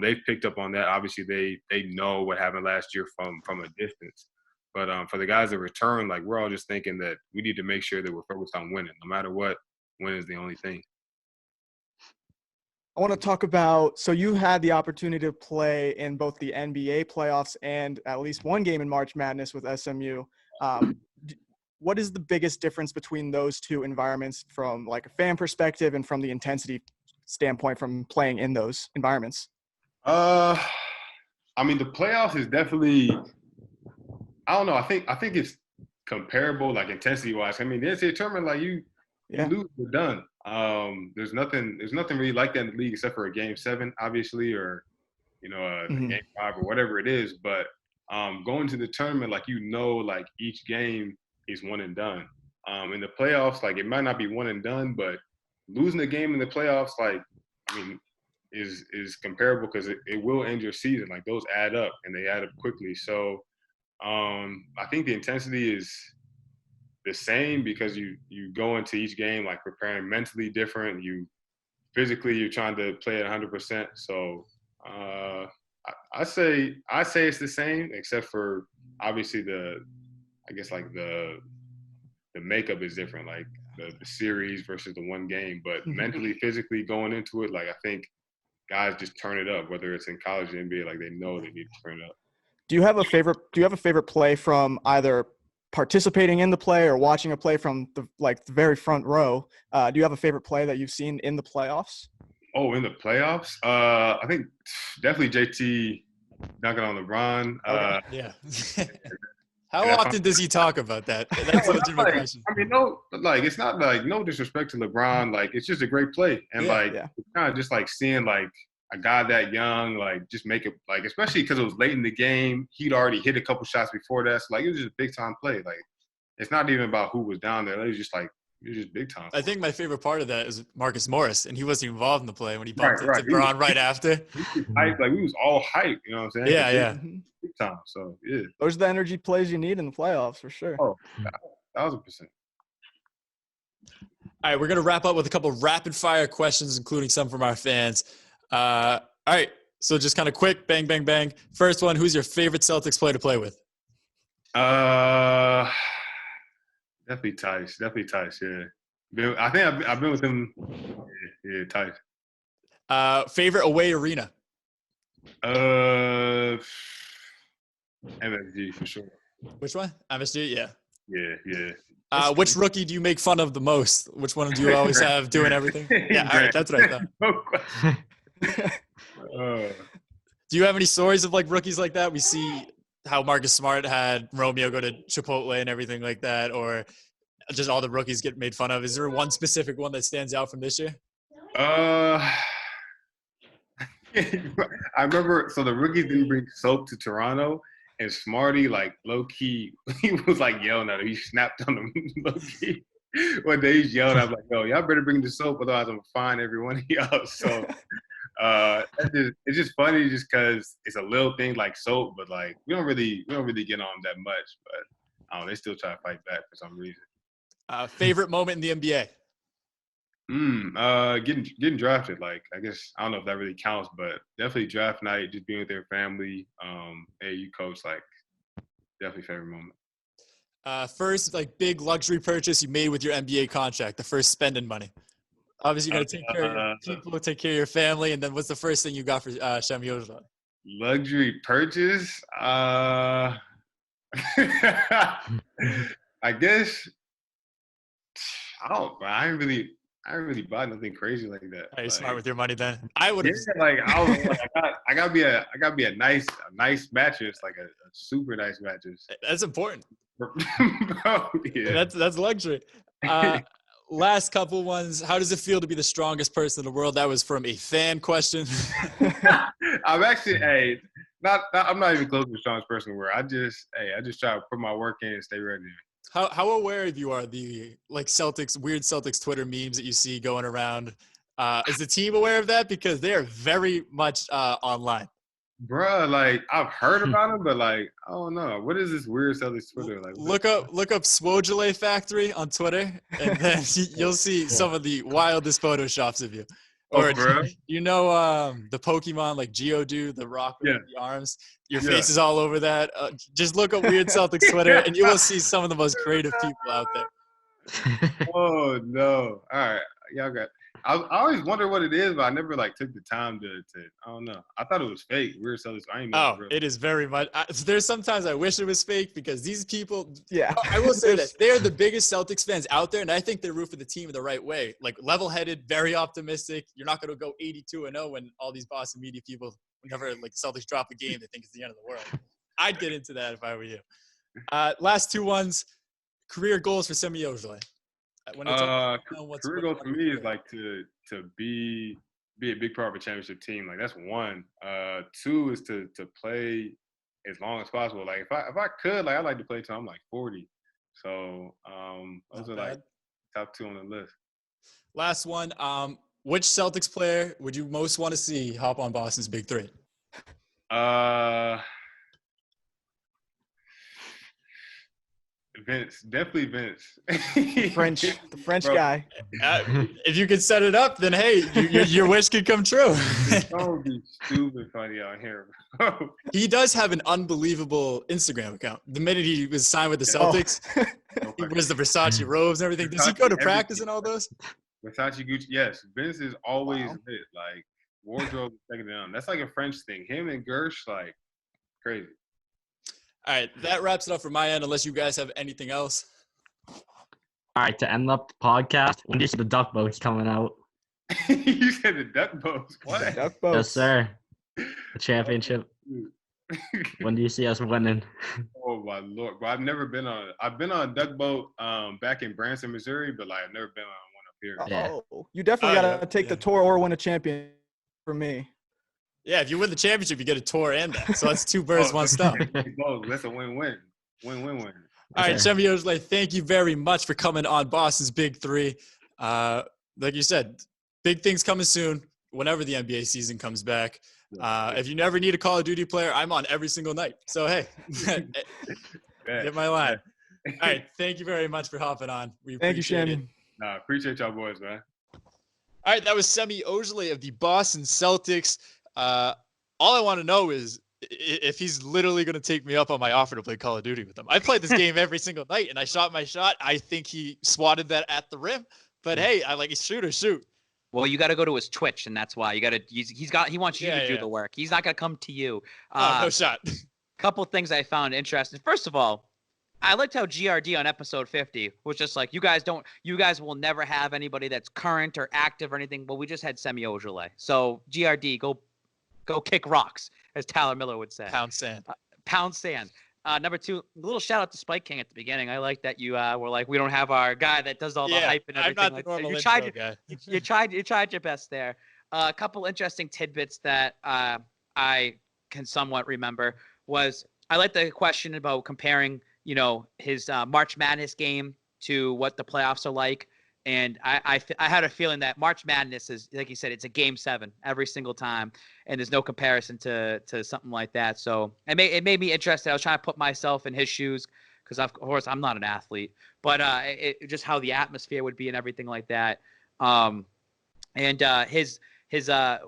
they've picked up on that. Obviously, they know what happened last year from a distance. But for the guys that return, like we're all just thinking that we need to make sure that we're focused on winning. No matter what, winning is the only thing. I want to talk about, so you had the opportunity to play in both the NBA playoffs and at least one game in March Madness with SMU. What is the biggest difference between those two environments from like a fan perspective and from the intensity standpoint from playing in those environments? I mean, the playoffs is definitely, I don't know. I think it's comparable, like intensity wise. I mean, the NCAA tournament, like you lose, you're done. There's nothing really like that in the league except for a game 7, obviously, or a game 5 or whatever it is. But going to the tournament, like like each game is one and done. In the playoffs, like it might not be one and done, but losing a game in the playoffs, like I mean, is comparable because it will end your season. Like those add up and they add up quickly. So I think the intensity is the same because you go into each game like preparing mentally different. You're trying to play at 100%. So I say it's the same except for obviously the makeup is different, like the series versus the one game. But mentally, physically going into it, like I think guys just turn it up, whether it's in college or NBA, like they know they need to turn it up. Do you have a favorite play from either participating in the play or watching a play from the very front row? Do you have a favorite play that you've seen in the playoffs? Oh, in the playoffs? I think definitely JT dunking on LeBron. Yeah. How often does he talk about that? That's a legitimate question. I mean, it's not like no disrespect to LeBron. Like, it's just a great play. And it's kind of just like seeing like a guy that young, like just make it, like, especially because it was late in the game. He'd already hit a couple shots before that. So, like, it was just a big time play. Like, it's not even about who was down there. It was just like, it was just big time. I think my favorite part of that is Marcus Morris, and he wasn't involved in the play when he bumped into LeBron right after. He was hyped, like we was all hyped, you know what I'm saying? Yeah. Big time. So yeah. Those are the energy plays you need in the playoffs for sure. Oh, 1,000%. All right, we're gonna wrap up with a couple rapid fire questions, including some from our fans. All right, so just kind of quick, bang, bang, bang. First one: who's your favorite Celtics player to play with? Definitely Tice. Definitely Tice. Yeah. I think I've been with him. Yeah, Tice. Favorite away arena? MSG for sure. Which one? MSG. Yeah. Yeah. Which rookie do you make fun of the most? Which one do you always have doing everything? Yeah, all right, that's what I thought. No question. Do you have any stories of like rookies like that? We see how Marcus Smart had Romeo go to Chipotle and everything like that, or just all the rookies get made fun of. Is there one specific one that stands out from this year? I remember. So the rookies didn't bring soap to Toronto, and Smarty, like low key, he was like yelling at him. He snapped on him low key. One day he's yelling. I was like, "Yo, y'all better bring the soap, otherwise I'm gonna fine every one of y'all." So it's just funny, just because it's a little thing like soap, but like we don't really get on that much. But they still try to fight back for some reason. Favorite moment in the NBA? Getting drafted. Like, I guess I don't know if that really counts, but definitely draft night, just being with their family. AU coach, like, definitely favorite moment. First, like, big luxury purchase you made with your NBA contract, the first spending money. Obviously, you got to take care of your people, take care of your family, and then what's the first thing you got for Semi Ojeleye? Luxury purchase? I guess I ain't really bought nothing crazy like that. Are you like, smart with your money then? I would have. Yeah, like I was like, I gotta be a nice mattress, like a super nice mattress. That's important. Bro, yeah. That's luxury. Last couple ones. How does it feel to be the strongest person in the world? That was from a fan question. I'm actually, I'm not even close to the strongest person in the world. I just try to put my work in and stay ready. How aware of you are the like weird Celtics Twitter memes that you see going around? Is the team aware of that? Because they are very much online. Bruh, like I've heard about them, but like I don't know. What is this weird Celtics Twitter? Like look up Swojeley Factory on Twitter, and then you'll see some of the wildest photoshops of you. Or the Pokemon like Geodude, the rock with the arms. Your face is all over that. Just look up weird Celtics Twitter, and you will see some of the most creative people out there. Oh no! All right, y'all got. I always wonder what it is, but I never like took the time to I don't know. I thought it was fake. Weird Celtics. I ain't know. It is very much. There's sometimes I wish it was fake because these people. Yeah. I will say that they're the biggest Celtics fans out there, and I think they root for the team in the right way. Like level-headed, very optimistic. You're not going to go 82-0 when all these Boston media people, whenever like Celtics drop a game, they think it's the end of the world. I'd get into that if I were you. Last two ones. Career goals for Semi Ojeleye. Career goal for me is like to be a big part of a championship team. Like that's one. Two is to play as long as possible. Like if I could, like I'd like to play till I'm like 40. So those are like top two on the list. Last one. Which Celtics player would you most want to see hop on Boston's Big Three? Vince, definitely Vince. The French guy. If you could set it up, then hey, your wish could come true. That would be stupid funny out here, bro. He does have an unbelievable Instagram account. The minute he was signed with the Celtics, he wears the Versace robes and everything. Does he go to practice and all those? Versace, Gucci, yes. Vince is always lit. Like wardrobe taking it down. That's like a French thing. Him and Gersh, like crazy. All right, that wraps it up from my end, unless you guys have anything else. All right, to end up the podcast, when do you see the duck boats coming out? You said the duck boats? What? The duck boats. Yes, sir. The championship. When do you see us winning? Oh my Lord, bro! I've been on a duck boat back in Branson, Missouri, but like I've never been on one up here. Yeah. Oh, you definitely gotta take the tour or win a champion for me. Yeah, if you win the championship, you get a tour and that. So that's two birds, one stone. That's a win-win. Win-win-win. All right, Semi Ojeleye, thank you very much for coming on Boston's Big Three. Like you said, big things coming soon whenever the NBA season comes back. If you never need a Call of Duty player, I'm on every single night. So, hey, get my line. All right, thank you very much for hopping on. Thank you, Shannon. Appreciate y'all boys, man. All right, that was Semi Ojeleye of the Boston Celtics. All I want to know is, if he's literally going to take me up on my offer to play Call of Duty with him. I played this game every single night, and I shot my shot. I think he swatted that at the rim. But hey, I like shoot. Well, you got to go to his Twitch, and that's why you got to. He wants you to do the work. He's not gonna come to you. No shot. Couple things I found interesting. First of all, I liked how GRD on episode 50 was just like, you guys will never have anybody that's current or active or anything. But we just had Semi Ojeleye. So GRD, go kick rocks, as Tyler Miller would say. Pound sand. Pound sand. Number two, a little shout out to Spike King at the beginning. I like that you were like, we don't have our guy that does all the hype and everything. I'm not the normal guy. You tried your best there. A couple interesting tidbits that I can somewhat remember was I like the question about comparing, his March Madness game to what the playoffs are like. And I had a feeling that March Madness is, like you said, it's a game 7 every single time. And there's no comparison to something like that. So it made me interested. I was trying to put myself in his shoes because, of course, I'm not an athlete. But just how the atmosphere would be and everything like that. His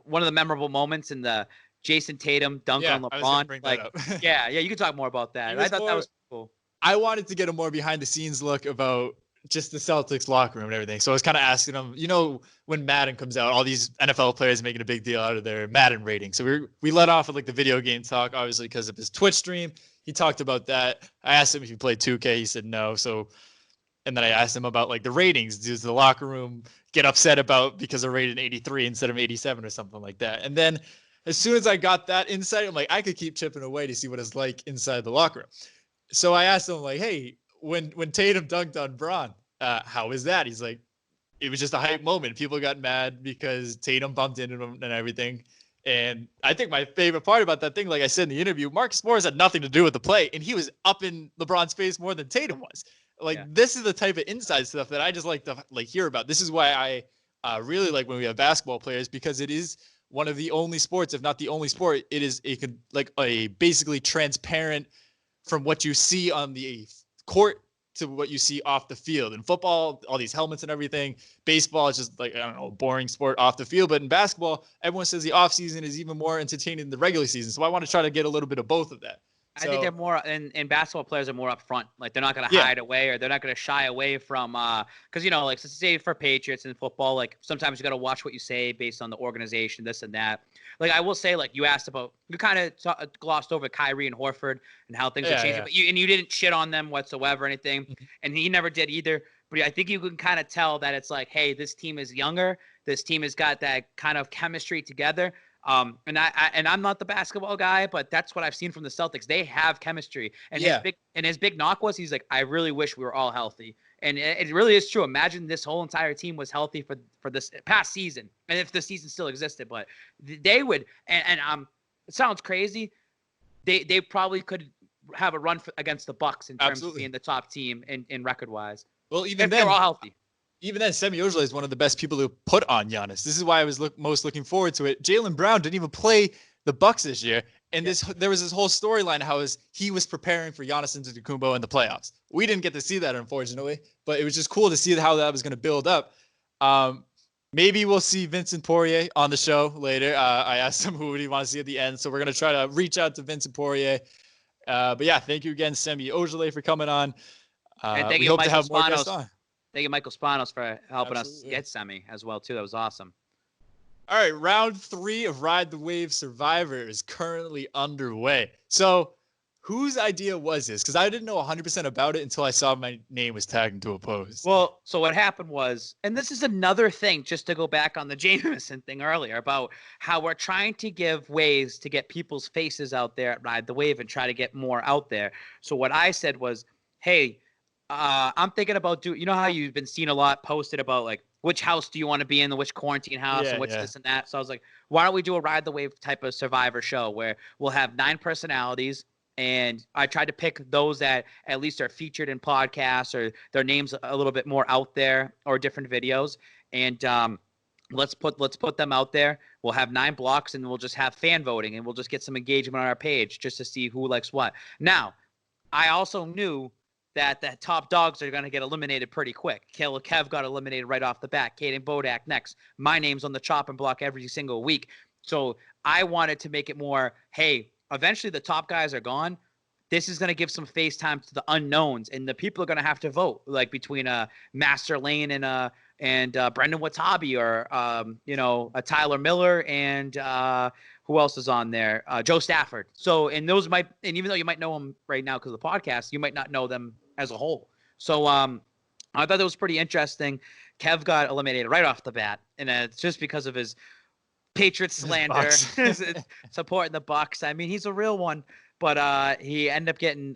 one of the memorable moments in the Jason Tatum dunk on LeBron. Yeah, you can talk more about that. I thought that was cool. I wanted to get a more behind the scenes look about just the Celtics locker room and everything. So I was kind of asking him, when Madden comes out, all these NFL players making a big deal out of their Madden rating. So we let off with like the video game talk, obviously because of his Twitch stream. He talked about that. I asked him if he played 2K. He said no. And then I asked him about like the ratings. Does the locker room get upset about because they're rated 83 instead of 87 or something like that? And then as soon as I got that insight, I'm like, I could keep chipping away to see what it's like inside the locker room. So I asked him like, hey, when Tatum dunked on Bron, how was that? He's like, it was just a hype moment. People got mad because Tatum bumped into him and everything. And I think my favorite part about that thing, like I said in the interview, Marcus Morris had nothing to do with the play, and he was up in LeBron's face more than Tatum was. This is the type of inside stuff that I just like to hear about. This is why I really like when we have basketball players, because it is one of the only sports, if not the only sport, it is a basically transparent from what you see on the court to what you see off the field. In football, all these helmets and everything. Baseball is just like, I don't know, a boring sport off the field. But in basketball, everyone says the off season is even more entertaining than the regular season. So I want to try to get a little bit of both of that. I think they're more, and basketball players are more upfront. Like they're not going to hide away, or they're not going to shy away from, because like say for Patriots in football, like sometimes you got to watch what you say based on the organization, this and that. Like I will say, like you asked about, you kind of glossed over Kyrie and Horford and how things are changing, but you didn't shit on them whatsoever or anything, and he never did either. But I think you can kind of tell that it's like, hey, this team is younger. This team has got that kind of chemistry together. And I'm not the basketball guy, but that's what I've seen from the Celtics. They have chemistry, and his big knock was, he's like, I really wish we were all healthy, and it really is true. Imagine this whole entire team was healthy for this past season, and if the season still existed, but they would, and it sounds crazy, they probably could have a run against the Bucks in terms of being the top team in record wise. Well, even if they're all healthy. Even then, Semi Ojeleye is one of the best people to put on Giannis. This is why I was most looking forward to it. Jaylen Brown didn't even play the Bucks this year, and there was this whole storyline how he was preparing for Giannis Antetokounmpo in the playoffs. We didn't get to see that, unfortunately, but it was just cool to see how that was going to build up. Maybe we'll see Vincent Poirier on the show later. I asked him who would he want to see at the end, so we're going to try to reach out to Vincent Poirier. But yeah, thank you again, Semi Ojeleye, for coming on. And thank we you, hope Michael to have more Spanos. guests on. Thank you, Michael Spanos, for helping us get Semi as well, too. That was awesome. All right, round 3 of Ride the Wave Survivor is currently underway. So whose idea was this? Because I didn't know 100% about it until I saw my name was tagged into a post. Well, so what happened was, and this is another thing, just to go back on the Jamison thing earlier, about how we're trying to give ways to get people's faces out there at Ride the Wave and try to get more out there. So what I said was, hey, I'm thinking about you know how you've been seeing a lot posted about like which house do you want to be in, which quarantine house, and which this and that. So I was like, why don't we do a Ride the Wave type of Survivor show where we'll have 9 personalities, and I tried to pick those that at least are featured in podcasts or their names a little bit more out there or different videos, and let's put them out there. We'll have 9 blocks, and we'll just have fan voting, and we'll just get some engagement on our page just to see who likes what. Now, I also knew that the top dogs are going to get eliminated pretty quick. Kev got eliminated right off the bat. Caden Bodak next. My name's on the chopping block every single week. So I wanted to make it more, hey, eventually the top guys are gone. This is going to give some face time to the unknowns, and the people are going to have to vote, like between Master Lane and Brendan Watabe, or a Tyler Miller, and who else is on there? Joe Stafford. So, and even though you might know them right now because of the podcast, you might not know them as a whole. So, I thought that was pretty interesting. Kev got eliminated right off the bat, and it's just because of his Patriots slander, supporting the Bucs. I mean, he's a real one. But he ended up getting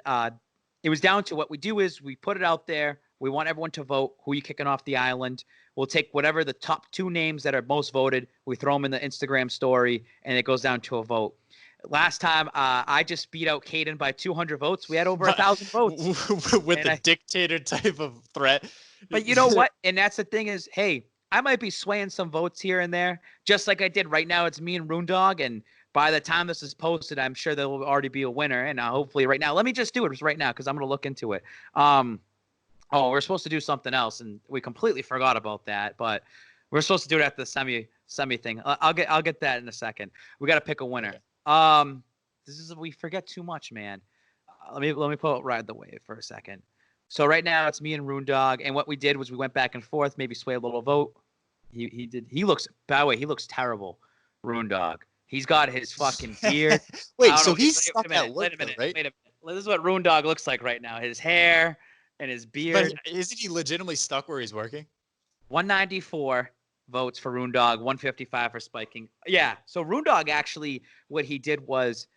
it was down to what we do is we put it out there. We want everyone to vote who you kicking off the island. We'll take whatever the top 2 names that are most voted. We throw them in the Instagram story, and it goes down to a vote. Last time, I just beat out Caden by 200 votes. We had over 1,000 votes. With the dictator type of threat. But you know what? And that's the thing is, hey, I might be swaying some votes here and there, just like I did right now. It's me and Roondog, and by the time this is posted, I'm sure there will already be a winner. And hopefully right now, let me just do it right now because I'm going to look into it. We're supposed to do something else, and we completely forgot about that. But we're supposed to do it at the semi thing. I'll get that in a second. We got to pick a winner. Okay. We forget too much, man. Let me pull it Ride the Wave for a second. So right now it's me and Roondog, and what we did was we went back and forth, maybe sway a little vote. He looks, by the way, he looks terrible, Roondog. He's got his fucking beard. Wait, so he's stuck at work, right? Wait a minute. This is what Roondog looks like right now. His hair and his beard. But isn't he legitimately stuck where he's working? 194 votes for Roondog, 155 for Spike King. Yeah, so Roondog actually, what he did was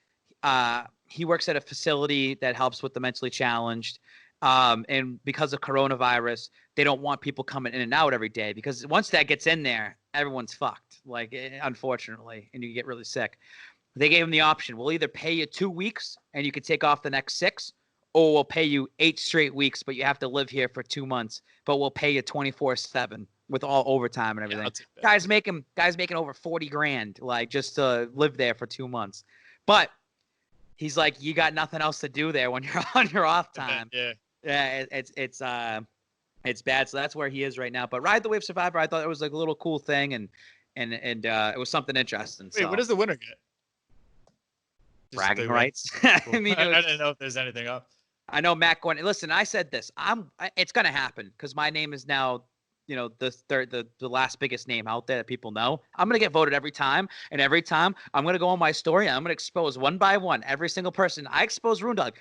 he works at a facility that helps with the mentally challenged. And because of coronavirus, they don't want people coming in and out every day, because once that gets in there, everyone's fucked, like, unfortunately, and you get really sick. They gave him the option. We'll either pay you 2 weeks and you can take off the next 6, or we'll pay you 8 straight weeks, but you have to live here for 2 months, but we'll pay you 24/7 with all overtime and everything. Yeah, guys making over 40 grand, like, just to live there for 2 months. But he's like, you got nothing else to do there when you're on your off time. Yeah, it's bad. So that's where he is right now. But Ride the Wave Survivor, I thought it was like a little cool thing, and it was something interesting. Wait, what does the winner get? Bragging rights. Cool. I mean, I didn't know if there's anything up. I know Matt going. Listen, I said this. It's gonna happen because my name is now, the last biggest name out there that people know. I'm gonna get voted every time, and every time I'm gonna go on my story and I'm gonna expose one by one every single person. I expose Roondog.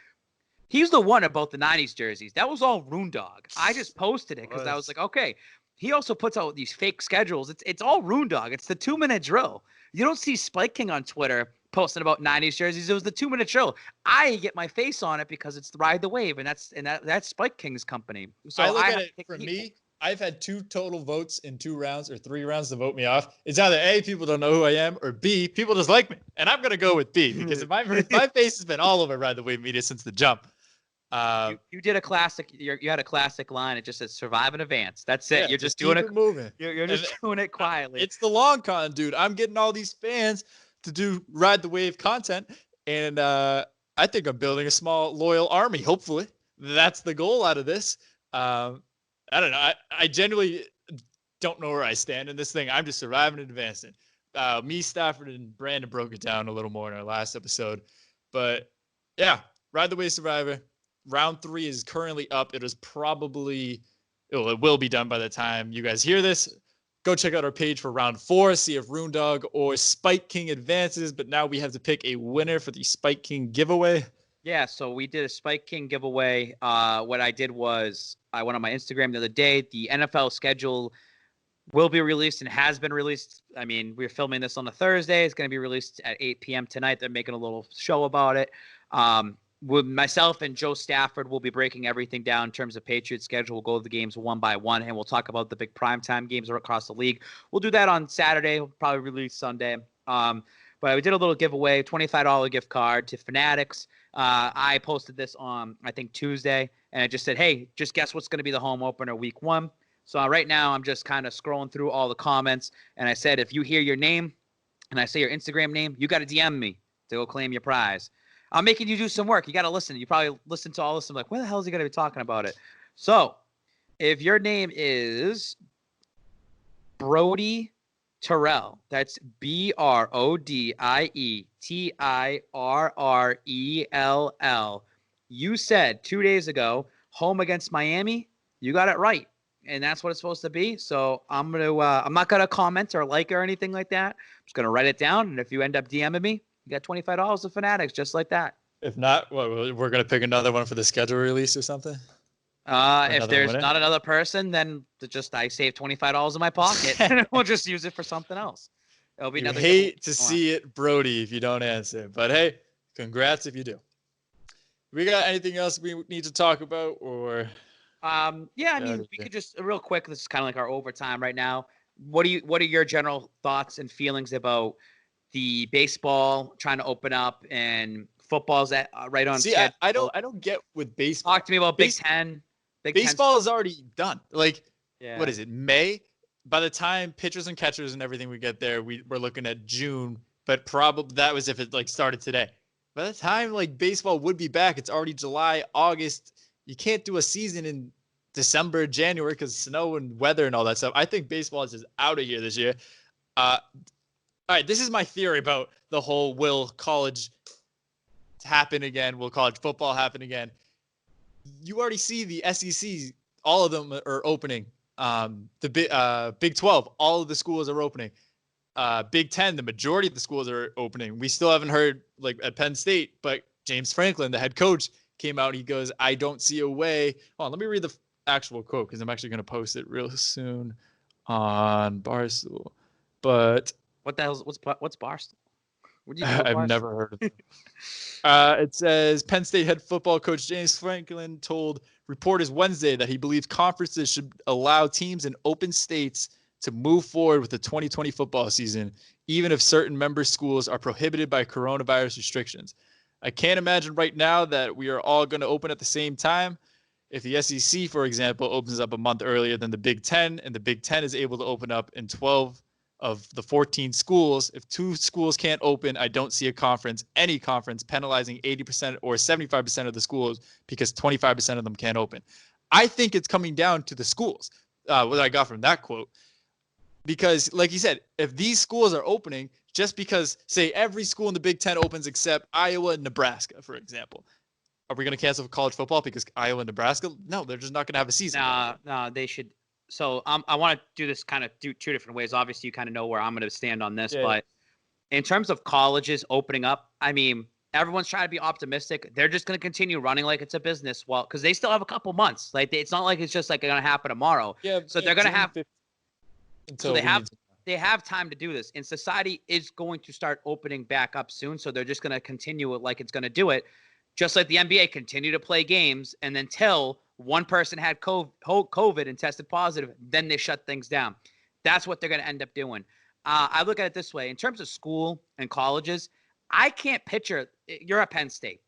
He's the one about the 90s jerseys. That was all Roondog. I just posted it because I was like, okay. He also puts out these fake schedules. It's all Roondog. It's the 2-minute drill. You don't see Spike King on Twitter posting about 90s jerseys. It was the 2-minute drill. I get my face on it because it's the Ride the Wave, and that's Spike King's company. So I look at it for me. I've had 2 total votes in 2 rounds or 3 rounds to vote me off. It's either A, people don't know who I am, or B, people just like me. And I'm gonna go with B because my face has been all over Ride the Wave media since the jump. You did a classic. You had a classic line. It just says "survive and advance." That's it. Yeah, you're just doing it. Moving. You're just doing it quietly. It's the long con, dude. I'm getting all these fans to do Ride the Wave content, and I think I'm building a small loyal army. Hopefully, that's the goal out of this. I don't know. I genuinely don't know where I stand in this thing. I'm just surviving and advancing. Me, Stafford, and Brandon broke it down a little more in our last episode, but yeah, Ride the Wave Survivor. Round 3 is currently up. It will be done by the time you guys hear this. Go check out our page for round 4. See if Roondog or Spike King advances. But now we have to pick a winner for the Spike King giveaway. Yeah, so we did a Spike King giveaway. What I did was I went on my Instagram the other day. The NFL schedule will be released and has been released. I mean, we're filming this on a Thursday. It's going to be released at 8 p.m. tonight. They're making a little show about it. With myself and Joe Stafford, we'll be breaking everything down in terms of Patriots schedule. We'll go to the games one by one, and we'll talk about the big primetime games across the league. We'll do that on Saturday. We'll probably release Sunday. But we did a little giveaway, $25 gift card to Fanatics. I posted this on, I think, Tuesday, and I just said, hey, just guess what's going to be the home opener week 1. So right now I'm just kind of scrolling through all the comments, and I said, if you hear your name and I say your Instagram name, you got to DM me to go claim your prize. I'm making you do some work. You got to listen. You probably listen to all this and like, where the hell is he going to be talking about it? So if your name is Brody Terrell. That's BRODIETIRRELL. You said 2 days ago, home against Miami. You got it right. And that's what it's supposed to be. So I'm not gonna comment or like or anything like that. I'm just gonna write it down. And if you end up DMing me, you got $25 to Fanatics, just like that. If not, we're gonna pick another one for the schedule release or something. If there's not another person, then I save $25 in my pocket and we'll just use it for something else. It'll be another. Hate to see it, Brody, if you don't answer. But hey, congrats if you do. We got anything else we need to talk about, or? Yeah, I mean, we could just real quick. This is kind of like our overtime right now. What are your general thoughts and feelings about the baseball trying to open up and football's at right on? See, I don't get with baseball. Talk to me about Big Ten. Baseball is already done. Like, yeah. What is it? May? By the time pitchers and catchers and everything we get there, we're looking at June. But probably that was if it like started today. By the time like baseball would be back, it's already July, August. You can't do a season in December, January because snow and weather and all that stuff. I think baseball is just out of here this year. All right, this is my theory about the whole will college happen again? Will college football happen again? You already see the SEC, all of them are opening. The Big 12, all of the schools are opening. Big 10, the majority of the schools are opening. We still haven't heard like at Penn State, but James Franklin, the head coach, came out. He goes, "I don't see a way." Hold on, let me read the actual quote because I'm actually going to post it real soon on Barstool. But what the hell? What's Barstool? I've never heard of it. It says Penn State head football coach James Franklin told reporters Wednesday that he believes conferences should allow teams in open states to move forward with the 2020 football season, even if certain member schools are prohibited by coronavirus restrictions. I can't imagine right now that we are all going to open at the same time. If the SEC, for example, opens up a month earlier than the Big Ten, and the Big Ten is able to open up in 12 of the 14 schools, if 2 schools can't open, I don't see any conference penalizing 80% or 75% of the schools because 25% of them can't open. I think it's coming down to the schools, what I got from that quote. Because like you said, if these schools are opening, just because, say, every school in the Big Ten opens except Iowa and Nebraska, for example, are we going to cancel college football because Iowa and Nebraska? No, they're just not going to have a season. No, they should. So I want to do this kind of two different ways. Obviously, you kind of know where I'm going to stand on this. Yeah. But in terms of colleges opening up, I mean, everyone's trying to be optimistic. They're just going to continue running like it's a business. Well, because they still have a couple months. Like it's not like it's just like going to happen tomorrow. Yeah. So they're going to have. So they have time to do this. And society is going to start opening back up soon. So they're just going to continue it like it's going to do it. Just like the NBA continue to play games, and until one person had COVID and tested positive, then they shut things down. That's what they're going to end up doing. I look at it this way. In terms of school and colleges, I can't picture – you're at Penn State.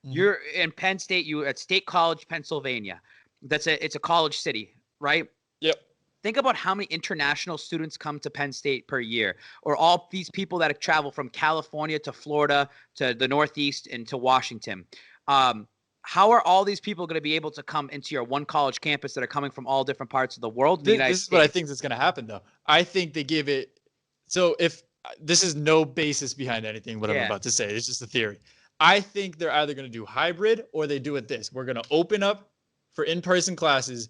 Mm-hmm. You're in Penn State. You're at State College, Pennsylvania. It's a college city, right? Yep. Think about how many international students come to Penn State per year, or all these people that travel from California to Florida to the Northeast and to Washington. How are all these people going to be able to come into your one college campus that are coming from all different parts of the world? This is what I think is going to happen, though. I think they give it – so if this is no basis behind anything, what I'm about to say. It's just a theory. I think they're either going to do hybrid or they do it this. We're going to open up for in-person classes,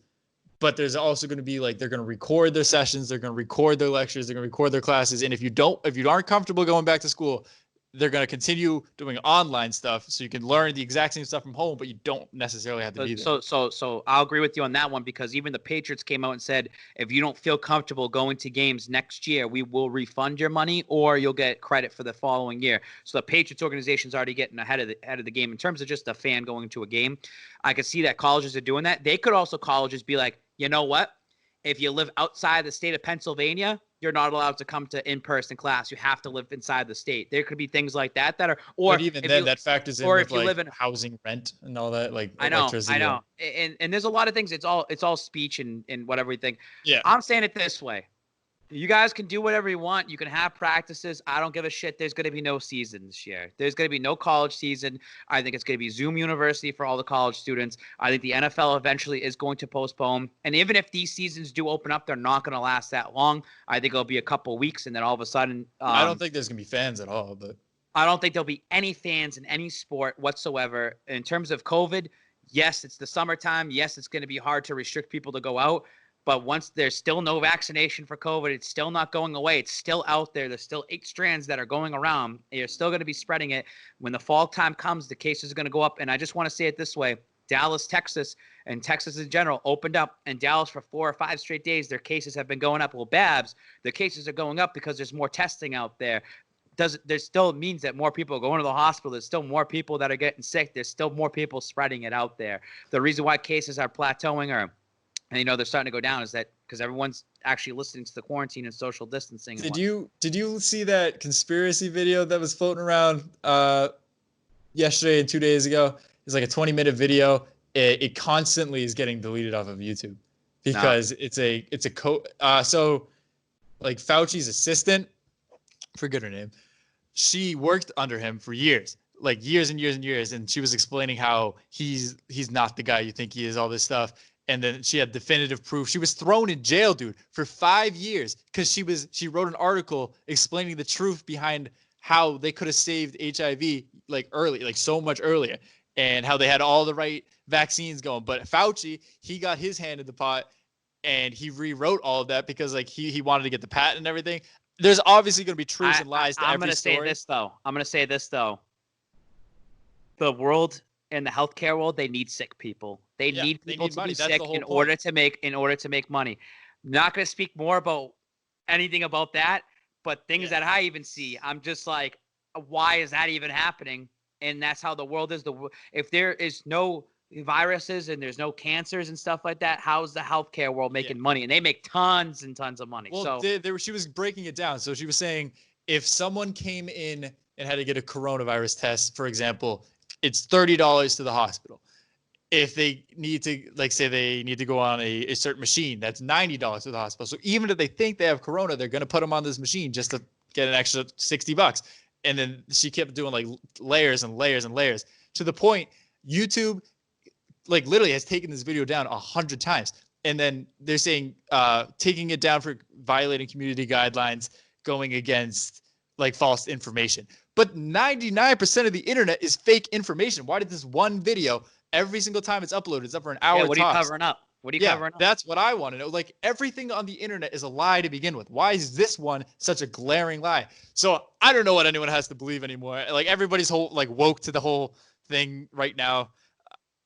but there's also going to be like they're going to record their sessions, they're going to record their lectures, they're going to record their classes. And if you aren't comfortable going back to school, they're going to continue doing online stuff so you can learn the exact same stuff from home, but you don't necessarily have to be there. So I'll agree with you on that one, because even the Patriots came out and said, if you don't feel comfortable going to games next year, we will refund your money or you'll get credit for the following year. So the Patriots organization's already getting ahead of the game in terms of just a fan going to a game. I could see that colleges are doing that. They could also colleges be like, you know what? If you live outside the state of Pennsylvania, you're not allowed to come to in-person class. You have to live inside the state. There could be things like that that are, or but even then, that factors in, or if you live in housing rent and all that, like I know, and there's a lot of things. It's all speech and whatever we think. Yeah, I'm saying it this way: You guys can do whatever you want. You can have practices. I don't give a shit. There's going to be no season this year. There's going to be no college season. I think it's going to be Zoom University for all the college students. I think the NFL eventually is going to postpone. And even if these seasons do open up, they're not going to last that long. I think it'll be a couple weeks, and then all of a sudden, I don't think there's going to be fans at all, but I don't think there'll be any fans in any sport whatsoever. In terms of COVID, yes, it's the summertime. Yes, it's going to be hard to restrict people to go out. But once there's still no vaccination for COVID, it's still not going away. It's still out there. There's still 8 strands that are going around. You're still going to be spreading it. When the fall time comes, the cases are going to go up. And I just want to say it this way. Dallas, Texas, and Texas in general opened up. And Dallas for 4 or 5 straight days, their cases have been going up. Well, Babs, the cases are going up because there's more testing out there. There still means that more people are going to the hospital. There's still more people that are getting sick. There's still more people spreading it out there. The reason why cases are plateauing and they're starting to go down is that because everyone's actually listening to the quarantine and social distancing. Did you see that conspiracy video that was floating around yesterday and 2 days ago? It's like a 20-minute video. It constantly is getting deleted off of YouTube because so like Fauci's assistant, forget her name, she worked under him for years, like years and years and years, and she was explaining how he's not the guy you think he is, all this stuff. And then she had definitive proof. She was thrown in jail, dude, for 5 years because she wrote an article explaining the truth behind how they could have saved HIV like early, like so much earlier, and how they had all the right vaccines going. But Fauci, he got his hand in the pot and he rewrote all of that because like he wanted to get the patent and everything. There's obviously going to be truths and lies to every story. I'm going to say this though. The world in the healthcare world, they need sick people. They need people to be sick in order to make money. I'm not going to speak more about anything about that, but things that I even see, I'm just like, why is that even happening? And that's how the world is. If there is no viruses and there's no cancers and stuff like that, how's the healthcare world making money? And they make tons and tons of money. Well, she was breaking it down. So she was saying if someone came in and had to get a coronavirus test, for example, it's $30 to the hospital. If they need to, like, say they need to go on a certain machine, that's $90 to the hospital. So even if they think they have corona, they're going to put them on this machine just to get an extra $60. And then she kept doing like layers and layers and layers to the point YouTube like literally has taken this video down 100 times. And then they're saying taking it down for violating community guidelines, going against like false information. But 99% of the internet is fake information. Why did this one video, every single time it's uploaded, it's up for an hour? What are you covering up? Covering up? That's what I want to know. Like everything on the internet is a lie to begin with. Why is this one such a glaring lie? So I don't know what anyone has to believe anymore. Like everybody's woke to the whole thing right now.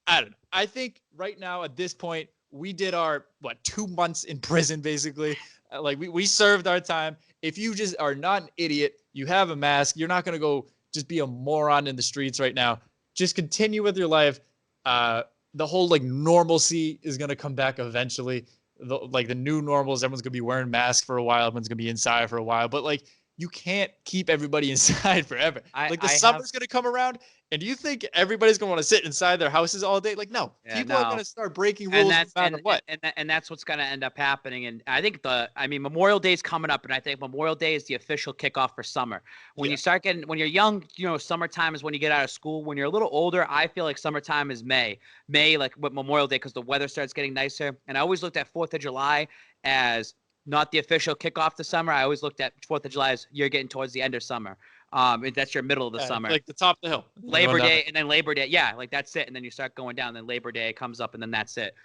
I don't know. I think right now at this point, we did our 2 months in prison basically. Like we served our time. If you just are not an idiot, you have a mask, you're not going to go just be a moron in the streets right now. Just continue with your life. The whole normalcy is going to come back eventually. The new normals, everyone's going to be wearing masks for a while. Everyone's going to be inside for a while. But you can't keep everybody inside forever. Summer's going to come around. And do you think everybody's going to want to sit inside their houses all day? No. People are going to start breaking rules no matter what. And that's what's going to end up happening. And I think Memorial Day is coming up. And I think Memorial Day is the official kickoff for summer. When you're young, summertime is when you get out of school. When you're a little older, I feel like summertime is May, like with Memorial Day, because the weather starts getting nicer. And I always looked at 4th of July as not the official kickoff to summer. I always looked at 4th of July as you're getting towards the end of summer. That's your middle of the summer. Like the top of the hill. Labor Day, and then Labor Day. Yeah, that's it. And then you start going down. Then Labor Day comes up, and then that's it.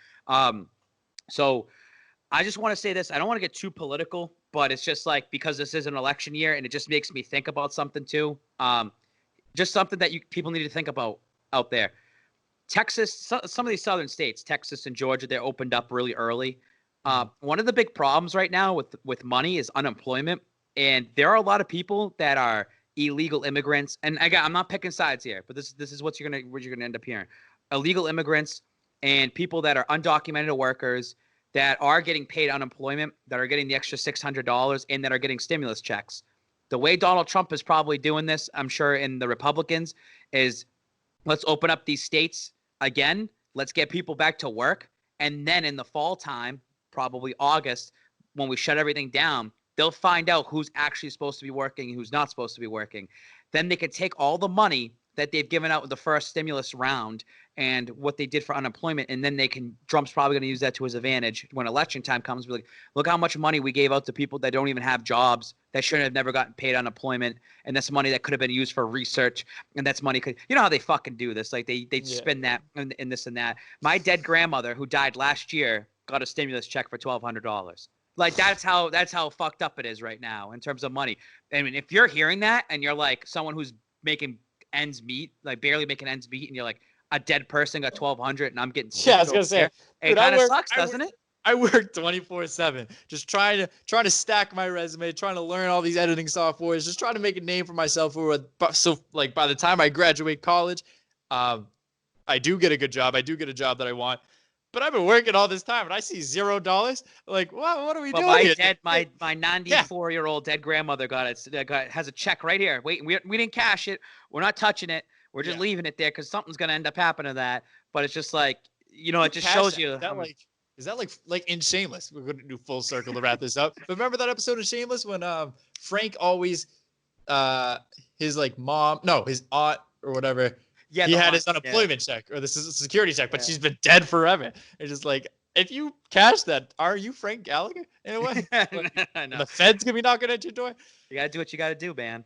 So I just want to say this. I don't want to get too political, but it's just because this is an election year, and it just makes me think about something too. Just something that people need to think about out there. Texas, some of these southern states, Texas and Georgia, they're opened up really early. One of the big problems right now with money is unemployment. And there are a lot of people that are illegal immigrants. And again, I'm not picking sides here, but this is what you're gonna end up hearing. Illegal immigrants and people that are undocumented workers that are getting paid unemployment, that are getting the extra $600, and that are getting stimulus checks. The way Donald Trump is probably doing this, I'm sure, in the Republicans, is let's open up these states again. Let's get people back to work. And then in the fall time, probably August, when we shut everything down, they'll find out who's actually supposed to be working and who's not supposed to be working. Then they could take all the money that they've given out with the first stimulus round and what they did for unemployment, and then Trump's probably going to use that to his advantage when election time comes. Be like, look how much money we gave out to people that don't even have jobs, that shouldn't have never gotten paid unemployment, and that's money that could have been used for research, and that's money you know how they fucking do this, like they spend that and this and that. My dead grandmother, who died last year, got a stimulus check for $1,200. Like that's how fucked up it is right now in terms of money. I mean, if you're hearing that and you're like someone who's making ends meet, like barely making ends meet, and you're like, a dead person got $1,200 and I'm getting I was gonna say, it kind of sucks, doesn't it? I work 24/7, just trying to stack my resume, trying to learn all these editing softwares, just trying to make a name for myself. So like by the time I graduate college, I do get a good job. I do get a job that I want. But I've been working all this time and I see $0. Like, what are we doing here? My 94-year-old dead grandmother has a check right here. Wait, we didn't cash it. We're not touching it. We're just leaving it there because something's gonna end up happening to that. But it's just like, you know, it just shows you. Is that like in Shameless? We're gonna do full circle to wrap this up. But remember that episode of Shameless when Frank always his aunt or whatever. Yeah, he had his unemployment check or this is a security check, but she's been dead forever. It's just like, if you cash that, are you Frank Gallagher in a way? The Fed's gonna be knocking at your door. You gotta do what you gotta do, man.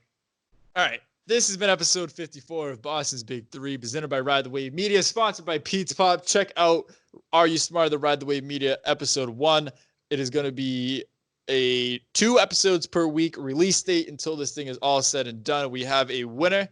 All right. This has been episode 54 of Boston's Big Three, presented by Ride the Wave Media, sponsored by Pete's Pop. Check out Are You Smarter Than Ride the Wave Media, episode 1. It is going to be a 2 episodes per week release date until this thing is all said and done. We have a winner.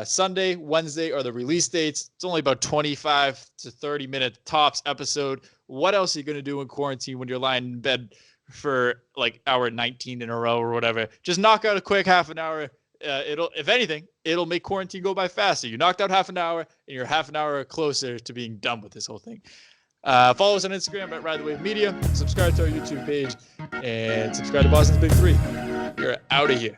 Sunday, Wednesday are the release dates. It's only about 25 to 30 minute tops episode. What else are you going to do in quarantine when you're lying in bed for like hour 19 in a row or whatever? Just knock out a quick half an hour. If anything, it'll make quarantine go by faster. You knocked out half an hour, and you're half an hour closer to being done with this whole thing. Follow us on Instagram at Ride the Wave Media. Subscribe to our YouTube page, and subscribe to Boston's Big Three. You're out of here.